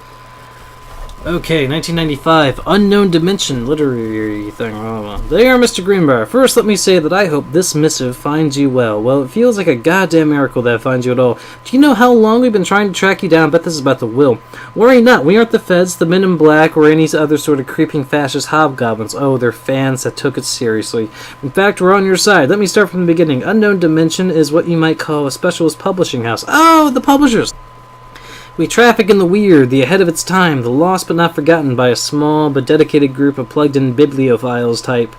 Okay, 1995, Unknown Dimension, literary thing. There, Mr. Greenbrier. First, let me say that I hope this missive finds you well. Well, it feels like a goddamn miracle that it finds you at all. Do you know how long we've been trying to track you down? I bet this is about the will. Worry not, we aren't the feds, the men in black, or any other sort of creeping fascist hobgoblins. Oh, they're fans that took it seriously. In fact, we're on your side. Let me start from the beginning. Unknown Dimension is what you might call a specialist publishing house. Oh, the publishers! We traffic in the weird, the ahead of its time, the lost but not forgotten by a small but dedicated group of plugged-in bibliophiles type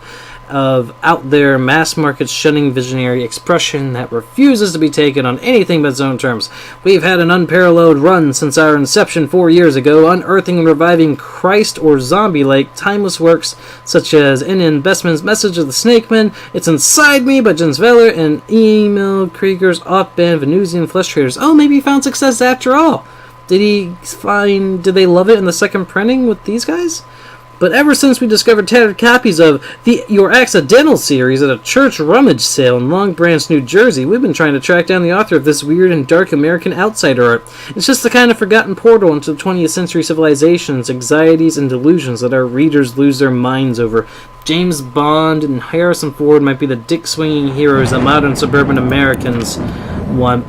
of out-there, mass-market shunning visionary expression that refuses to be taken on anything but its own terms. We've had an unparalleled run since our inception 4 years ago, unearthing and reviving Christ or Zombie-like timeless works such as N.N. Bestman's Message of the Snakeman, It's Inside Me by Jens Veller, and Emil Krieger's Off-Band Venusian Flesh Traders. Oh, maybe he found success after all! Did they love it in the second printing with these guys? But ever since we discovered tattered copies of Your Accidental series at a church rummage sale in Long Branch, New Jersey, we've been trying to track down the author of this weird and dark American outsider art. It's just the kind of forgotten portal into the 20th century civilizations, anxieties, and delusions that our readers lose their minds over. James Bond and Harrison Ford might be the dick-swinging heroes that modern suburban Americans want.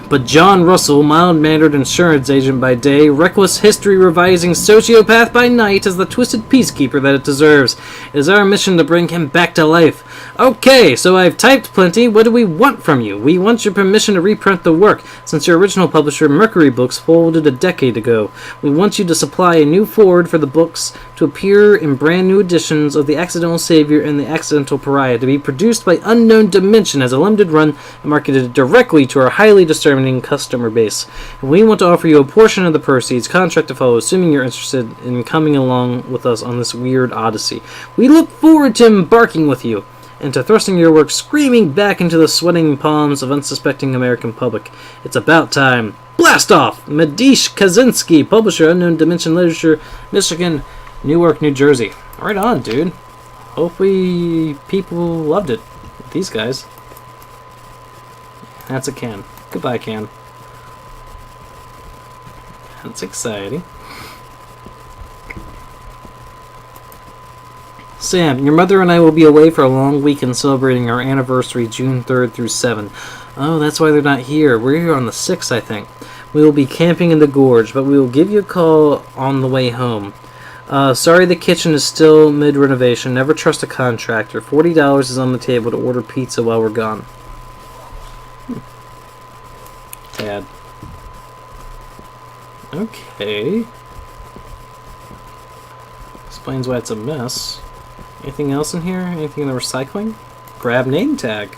But John Russell, mild-mannered insurance agent by day, reckless history-revising sociopath by night, is the twisted peacekeeper that it deserves. It is our mission to bring him back to life. Okay, so I've typed plenty. What do we want from you? We want your permission to reprint the work, since your original publisher, Mercury Books, folded a decade ago. We want you to supply a new forward for the books to appear in brand new editions of The Accidental Savior and The Accidental Pariah, to be produced by Unknown Dimension as a limited run and marketed directly to our highly discerning customer base. And we want to offer you a portion of the proceeds, contract to follow, assuming you're interested in coming along with us on this weird odyssey. We look forward to embarking with you and to thrusting your work screaming back into the sweating palms of unsuspecting American public. It's about time. Blast off! Medish Kaczynski, publisher, Unknown Dimension Literature, Michigan, Newark, New Jersey. Right on, dude. Hopefully people loved it. These guys. That's a can. Goodbye, can. That's exciting. Sam, your mother and I will be away for a long weekend celebrating our anniversary June 3rd through 7th. Oh, that's why they're not here. We're here on the 6th, I think. We will be camping in the gorge, but we will give you a call on the way home. Sorry the kitchen is still mid-renovation. Never trust a contractor. $40 is on the table to order pizza while we're gone. Sad. Okay. Explains why it's a mess. Anything else in here? Anything in the recycling? Grab name tag.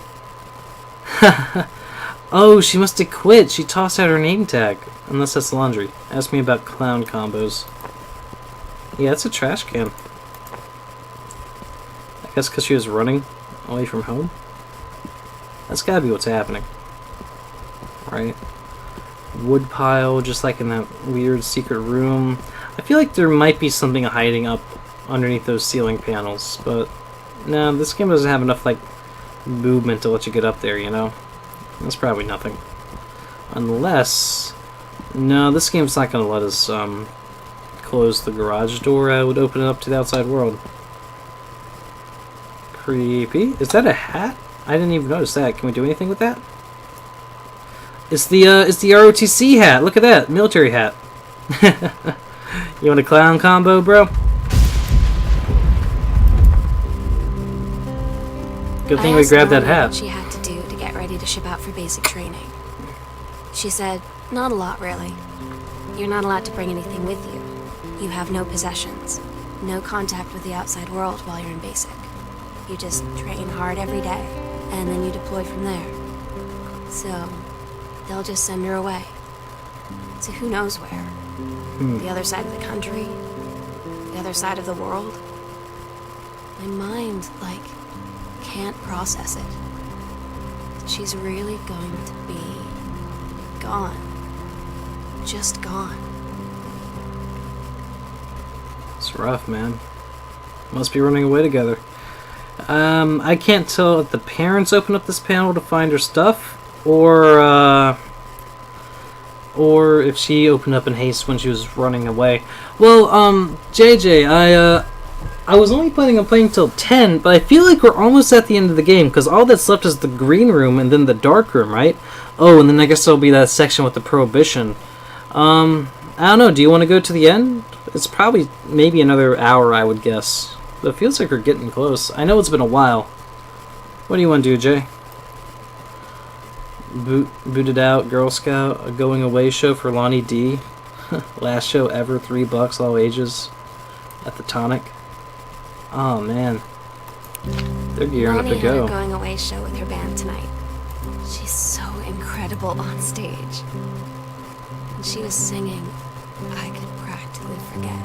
Oh, she must have quit. She tossed out her name tag. Unless that's laundry. Ask me about clown combos. Yeah, it's a trash can. I guess because she was running away from home? That's gotta be what's happening. Right? Wood pile, just like in that weird secret room. I feel like there might be something hiding up underneath those ceiling panels, but no, this game doesn't have enough like movement to let you get up there, you know? That's probably nothing. Unless... No, this game's not going to let us close the garage door. I would open it up to the outside world. Creepy. Is that a hat? I didn't even notice that. Can we do anything with that? It's the ROTC hat. Look at that. Military hat. You want a clown combo, bro? Good thing I we asked grabbed that Lonnie hat. what she had to do to get ready to ship out for basic training. She said, not a lot, really. You're not allowed to bring anything with you. You have no possessions, no contact with the outside world while you're in basic. You just train hard every day, and then you deploy from there. So, they'll just send her away. To who knows where. The other side of the country, the other side of the world. My mind, like, can't process it. She's really going to be gone. Just gone. It's rough, man. Must be running away together. I can't tell if the parents opened up this panel to find her stuff, or if she opened up in haste when she was running away. Well, JJ, I was only planning on playing till 10, but I feel like we're almost at the end of the game, because all that's left is the green room and then the dark room, right? Oh, and then I guess there'll be that section with the prohibition. I don't know, do you want to go to the end? It's probably maybe another hour, I would guess. But it feels like we're getting close. I know it's been a while. What do you want to do, Jay? Booted out Girl Scout, a going away show for Lonnie D. Last show ever, $3, all ages. At the Tonic. Oh man. They're gearing up to go. Lonnie had a going away show with her band tonight. She's so incredible on stage. When she was singing, I could practically forget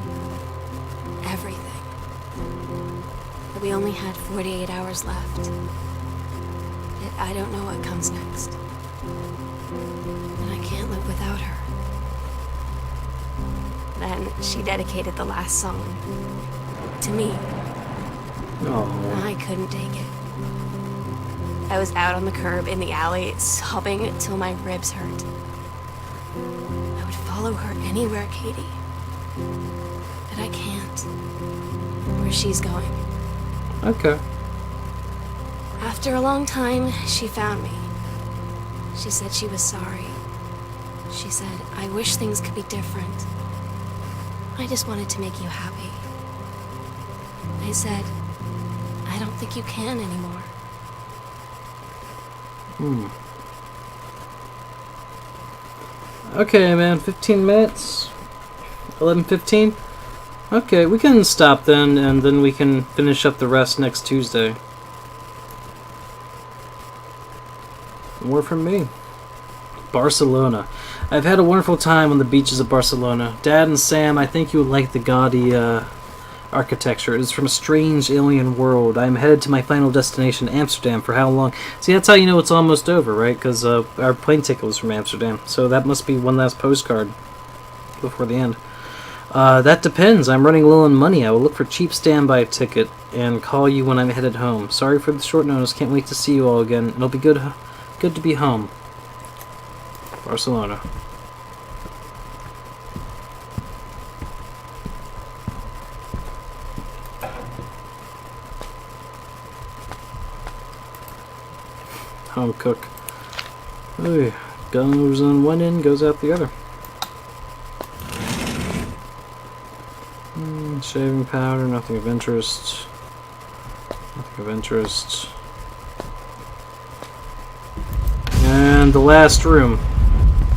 everything. But we only had 48 hours left. Yet I don't know what comes next. And I can't live without her. Then she dedicated the last song to me. Oh. I couldn't take it. I was out on the curb in the alley, sobbing till my ribs hurt. I would follow her anywhere, Katie. But I can't. Where she's going. Okay. After a long time, she found me. She said she was sorry. She said, I wish things could be different. I just wanted to make you happy. I said, I don't think you can anymore. Okay, man, 15 minutes? 11:15? Okay, we can stop then, and then we can finish up the rest next Tuesday. More from me. Barcelona. I've had a wonderful time on the beaches of Barcelona. Dad and Sam, I think you would like the gaudy architecture. It is from a strange alien world. I am headed to my final destination, Amsterdam. For how long? See, that's how you know it's almost over, right? Because our plane ticket was from Amsterdam. So that must be one last postcard before the end. That depends. I'm running low on money. I will look for cheap standby ticket and call you when I'm headed home. Sorry for the short notice. Can't wait to see you all again. It'll be good to be home. Barcelona. Home cook. Ooh, goes on one end, goes out the other. Shaving powder, nothing of interest. Nothing of interest. And the last room,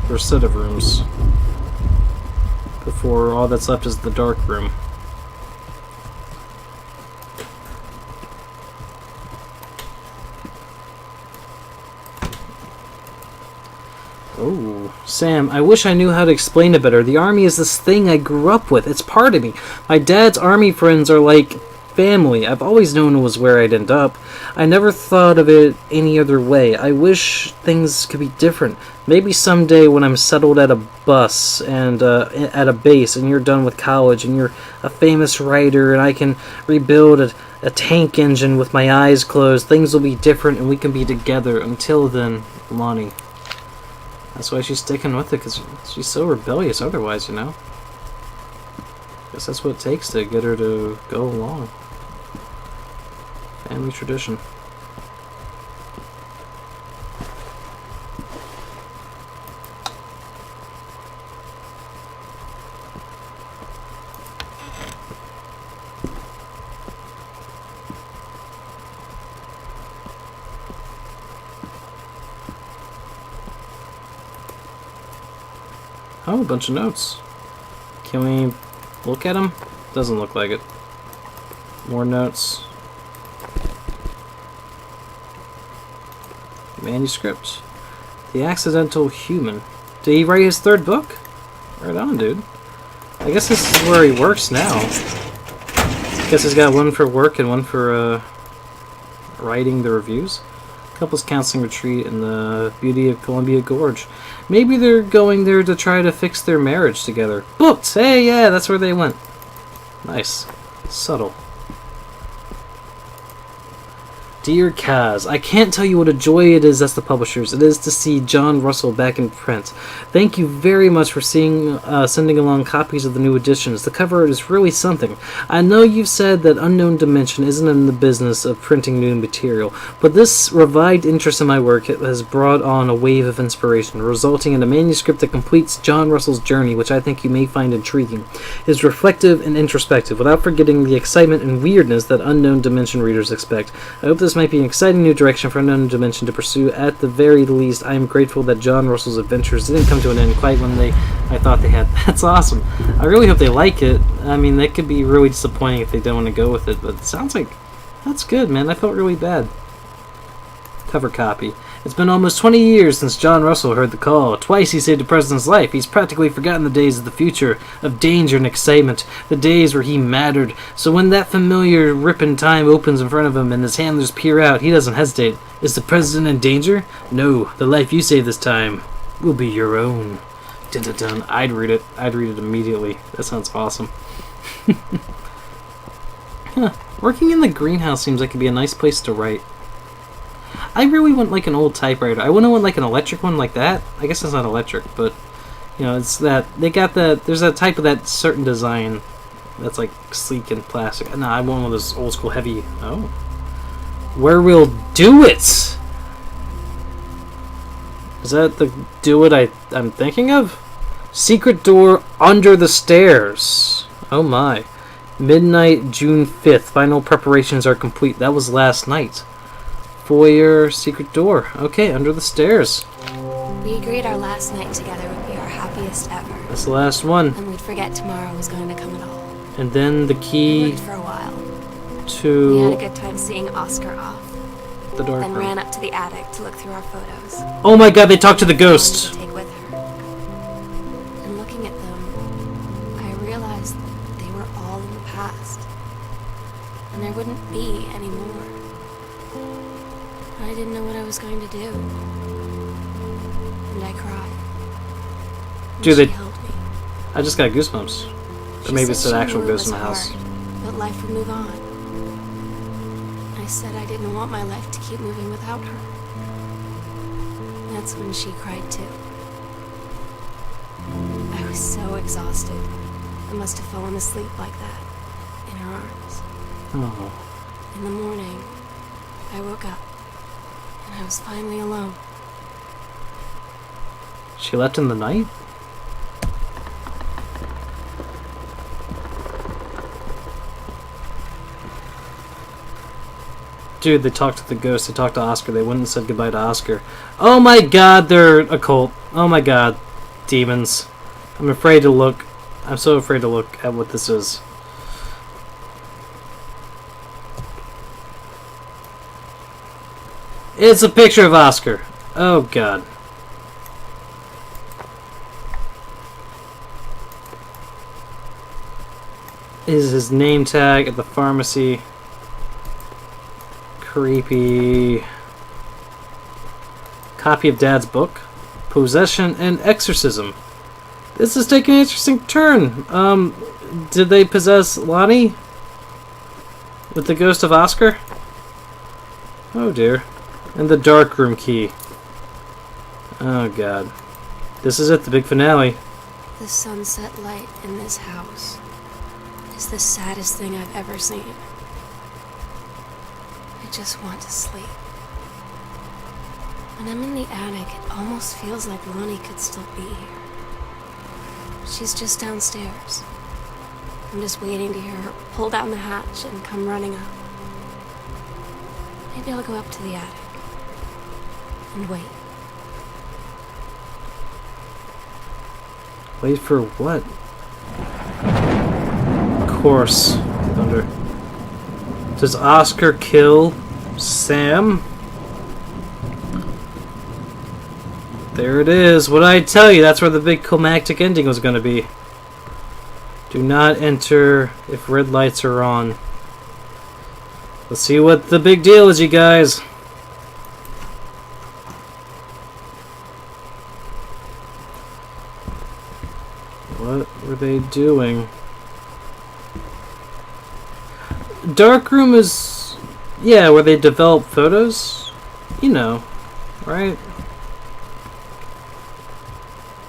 or set of rooms, before all that's left is the dark room. Oh, Sam, I wish I knew how to explain it better. The army is this thing I grew up with. It's part of me. My dad's army friends are like family. I've always known it was where I'd end up. I never thought of it any other way. I wish things could be different. Maybe someday when I'm settled at a bus and at a base and you're done with college and you're a famous writer and I can rebuild a tank engine with my eyes closed, things will be different and we can be together. Until then, Lonnie. That's why she's sticking with it, because she's so rebellious otherwise, you know? Guess that's what it takes to get her to go along. Family tradition. Oh, a bunch of notes. Can we look at them? Doesn't look like it. More notes. Manuscript. The Accidental Human. Did he write his third book? Right on, dude. I guess this is where he works now. Guess he's got one for work and one for writing the reviews. Couples counseling retreat in the beauty of Columbia Gorge. Maybe they're going there to try to fix their marriage together. Booked! Hey, yeah, that's where they went. Nice. Subtle. Dear Kaz, I can't tell you what a joy it is as the publishers. It is to see John Russell back in print. Thank you very much for sending along copies of the new editions. The cover is really something. I know you've said that Unknown Dimension isn't in the business of printing new material, but this revived interest in my work has brought on a wave of inspiration, resulting in a manuscript that completes John Russell's journey, which I think you may find intriguing. It is reflective and introspective, without forgetting the excitement and weirdness that Unknown Dimension readers expect. I hope this might be an exciting new direction for Unknown Dimension to pursue. At the very least, I am grateful that John Russell's adventures didn't come to an end quite when I thought they had. That's awesome. I really hope they like it. I mean, that could be really disappointing if they don't want to go with it, but it sounds like that's good, man. I felt really bad. Cover copy. It's been almost 20 years since John Russell heard the call. Twice he saved the president's life. He's practically forgotten the days of the future, of danger and excitement, the days where he mattered. So when that familiar rip in time opens in front of him and his handlers peer out, he doesn't hesitate. Is the president in danger? No, the life you save this time will be your own. Dun dun dun. I'd read it. I'd read it immediately. That sounds awesome. Huh. Working in the greenhouse seems like it'd be a nice place to write. I really want like an old typewriter. I wouldn't want like an electric one like that. I guess it's not electric, but you know, it's that they got that. There's that type of that certain design that's like sleek and plastic. No, I want one of those old school heavy. Oh, where we'll do it. Is that the do it I'm thinking of? Secret door under the stairs. Oh my. Midnight, June 5th. Final preparations are complete. That was last night. Foyer, secret door. Okay, under the stairs. We agreed our last night together would be our happiest ever. That's the last one. And we'd forget tomorrow was going to come at all. And then the We key worked for a while. We to had a good time seeing Oscar off. the dark Then room. ran up to the attic to look through our photos. Oh my god, they talked to the To ghost. take with her. And looking at them, I realized that they were all in the past. And there wouldn't be any more. I didn't know what I was going to do. And I cried. And Dude, she they- held me. I just got goosebumps. She Or maybe said it's an she actual knew it ghost in was the house. hard, but life would move on. I said I didn't want my life to keep moving without her. That's when she cried too. I was so exhausted. I must have fallen asleep like that, in her arms. Oh. In the morning, I woke up, and I was finally alone. She left in the night? Dude, they talked to the ghost, they talked to Oscar, they wouldn't have said goodbye to Oscar. Oh my god, they're a cult. Oh my god. Demons. I'm afraid to look. I'm so afraid to look at what this is. It's a picture of Oscar. Oh god. Is his name tag at the pharmacy. Creepy. Copy of Dad's book. Possession and exorcism. This is taking an interesting turn. Did they possess Lonnie? With the ghost of Oscar? Oh dear. And the dark room key. Oh god. This is it, the big finale. The sunset light in this house is the saddest thing I've ever seen. I just want to sleep. When I'm in the attic, it almost feels like Lonnie could still be here. She's just downstairs. I'm just waiting to hear her pull down the hatch and come running up. Maybe I'll go up to the attic and wait. Wait for what? Of course, Thunder. Does Oscar kill Sam? There it is. What did I tell you? That's where the big climactic ending was going to be. Do not enter if red lights are on. Let's see what the big deal is, you guys. What were they doing? Darkroom is... yeah, where they develop photos? You know, right?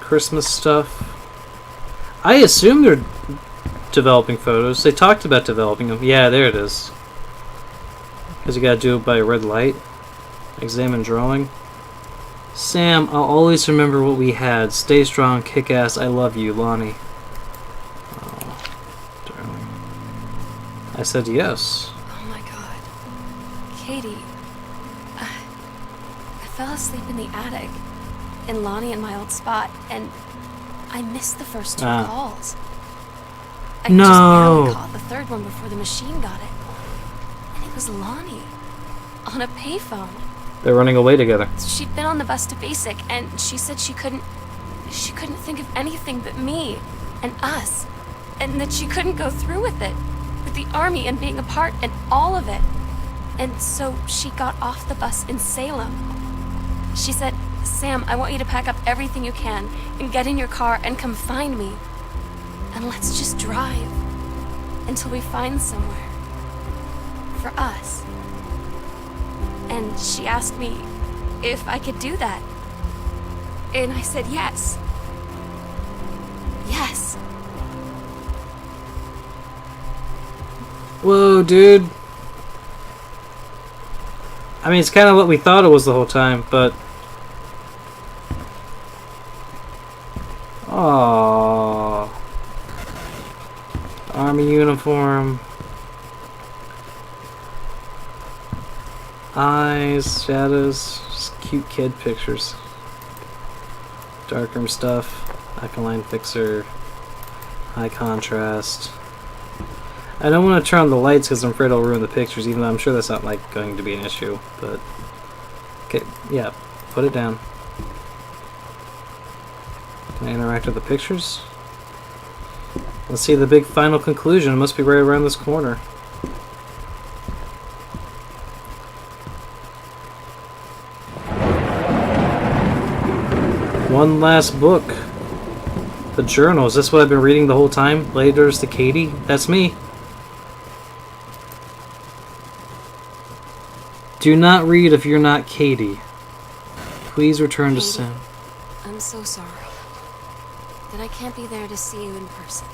Christmas stuff. I assume they're developing photos. They talked about developing them. Yeah, there it is. Because you gotta do it by a red light. Examine drawing. Sam, I'll always remember what we had. Stay strong, kick ass. I love you, Lonnie. Oh, darling. I said yes. Oh my god. Katie. I fell asleep in the attic. In Lonnie and my old spot. And I missed the first two calls. I just barely caught the third one before the machine got it. And it was Lonnie. On a payphone. They're running away together. She'd been on the bus to Basic, and she said she couldn't think of anything but me and us, and that she couldn't go through with it, with the army and being apart and all of it. And so she got off the bus in Salem. She said, Sam, I want you to pack up everything you can and get in your car and come find me. And let's just drive until we find somewhere for us. And she asked me if I could do that. And I said yes. Yes. Whoa, dude. I mean, it's kind of what we thought it was the whole time, but... aww. Army uniform. Eyes, shadows, just cute kid pictures. Darkroom stuff, alkaline fixer, high contrast. I don't want to turn on the lights because I'm afraid I'll ruin the pictures, even though I'm sure that's not like going to be an issue. But okay, yeah, put it down. Can I interact with the pictures? Let's see the big final conclusion. It must be right around this corner. One last book. The journal. Is this what I've been reading the whole time? Letters to Katie? That's me. Do not read if you're not Katie. Please return to Sam. I'm so sorry that I can't be there to see you in person.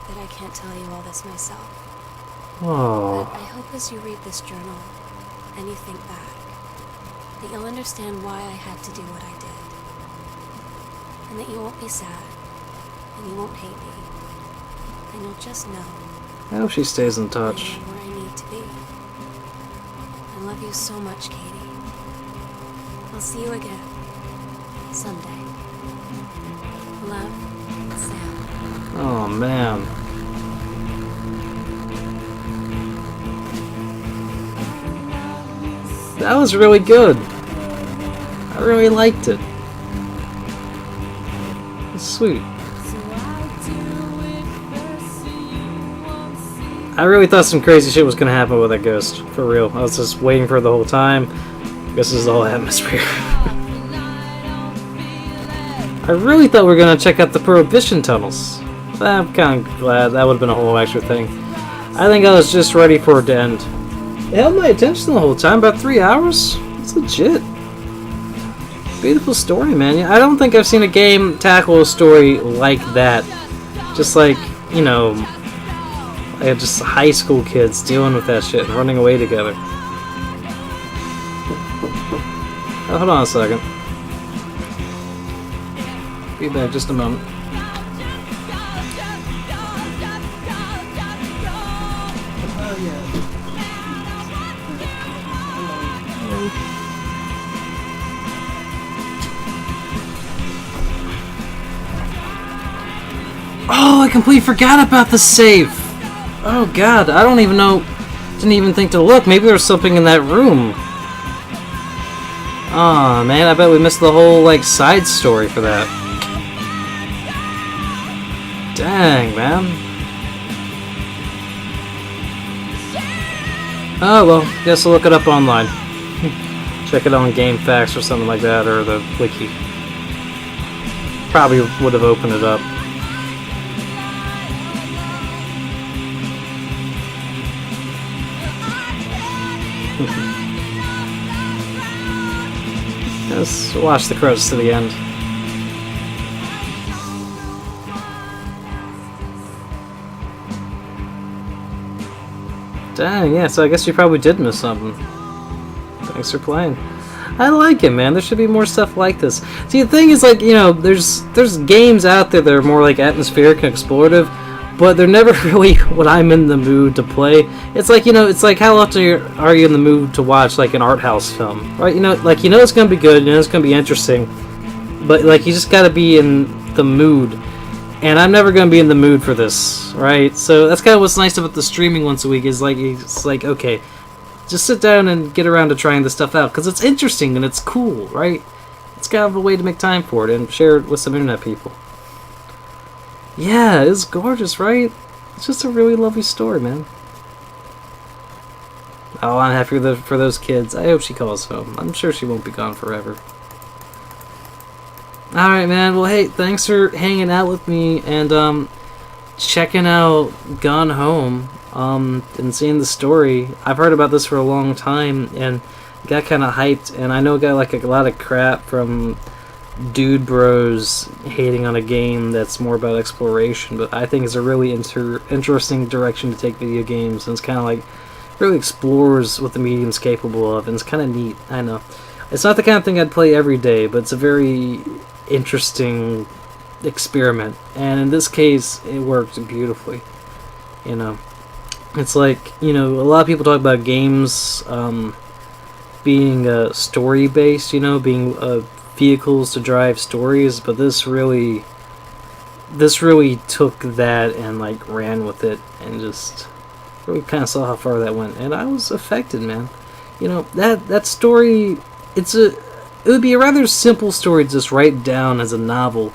That I can't tell you all this myself. Oh. But I hope as you read this journal and you think back, that you'll understand why I had to do what I did. And that you won't be sad, and you won't hate me, and you'll just know. I hope she stays in touch. I am where I need to be. I love you so much, Katie. I'll see you again someday. Love, Sam. Oh man. That was really good. I really liked it. Sweet. I really thought some crazy shit was gonna happen with that ghost. For real. I was just waiting for it the whole time. This is the whole atmosphere. I really thought we were gonna check out the Prohibition tunnels. I'm kind of glad. That would have been a whole extra thing. I think I was just ready for it to end. It held my attention the whole time. About 3 hours. It's legit. Beautiful story, man. I don't think I've seen a game tackle a story like that. Just like, you know, just high school kids dealing with that shit and running away together. Oh, hold on a second. Be back just a moment. Oh, I completely forgot about the safe! Oh god, I don't even know... Didn't even think to look. Maybe there's something in that room. Aw, man, I bet we missed the whole, like, side story for that. Dang, man. Oh, well, guess I'll look it up online. Check it on GameFAQs or something like that, or the wiki. Probably would have opened it up. Let's watch the credits to the end. Dang, yeah, so I guess you probably did miss something. Thanks for playing. I like it, man. There should be more stuff like this. See, the thing is, like, you know, there's games out there that are more, like, atmospheric and explorative, but they're never really what I'm in the mood to play. It's like, you know, it's like how often are you in the mood to watch, like, an art house film, right? You know, like, you know it's going to be good, you know it's going to be interesting, but, like, you just got to be in the mood. And I'm never going to be in the mood for this, right? So that's kind of what's nice about the streaming once a week is, like, it's like, okay, just sit down and get around to trying this stuff out, because it's interesting and it's cool, right? It's kind of a way to make time for it and share it with some internet people. Yeah, it's gorgeous, right? It's just a really lovely story, man. Oh, I'm happy for those kids. I hope she calls home. I'm sure she won't be gone forever. Alright, man. Well, hey, thanks for hanging out with me and checking out Gone Home and seeing the story. I've heard about this for a long time and got kind of hyped, and I know it got like a lot of crap from dude bros hating on a game that's more about exploration, but I think it's a really interesting direction to take video games, and it's kind of like really explores what the medium's capable of, and it's kind of neat. I know it's not the kind of thing I'd play every day, but it's a very interesting experiment, and in this case it worked beautifully. You know, it's like, you know, a lot of people talk about games being story based, you know, being vehicles to drive stories, but this really took that and like ran with it and just really kind of saw how far that went, and I was affected, man. You know, that story, it would be a rather simple story to just write down as a novel,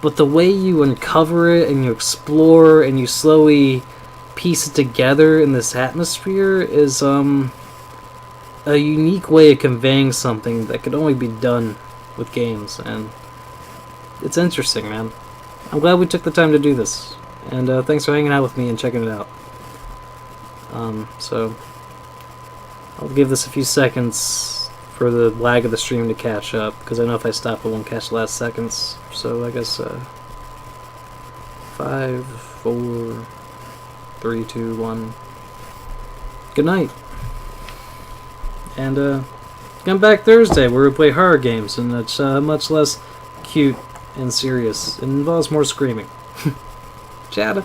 but the way you uncover it and you explore and you slowly piece it together in this atmosphere is a unique way of conveying something that could only be done with games, and it's interesting, man. I'm glad we took the time to do this, and thanks for hanging out with me and checking it out. So I'll give this a few seconds for the lag of the stream to catch up, because I know if I stop it won't catch the last seconds. So I guess 5, 4, 3, 2, 1. Good night. And come back Thursday where we play horror games, and it's much less cute and serious. It involves more screaming. Ciao.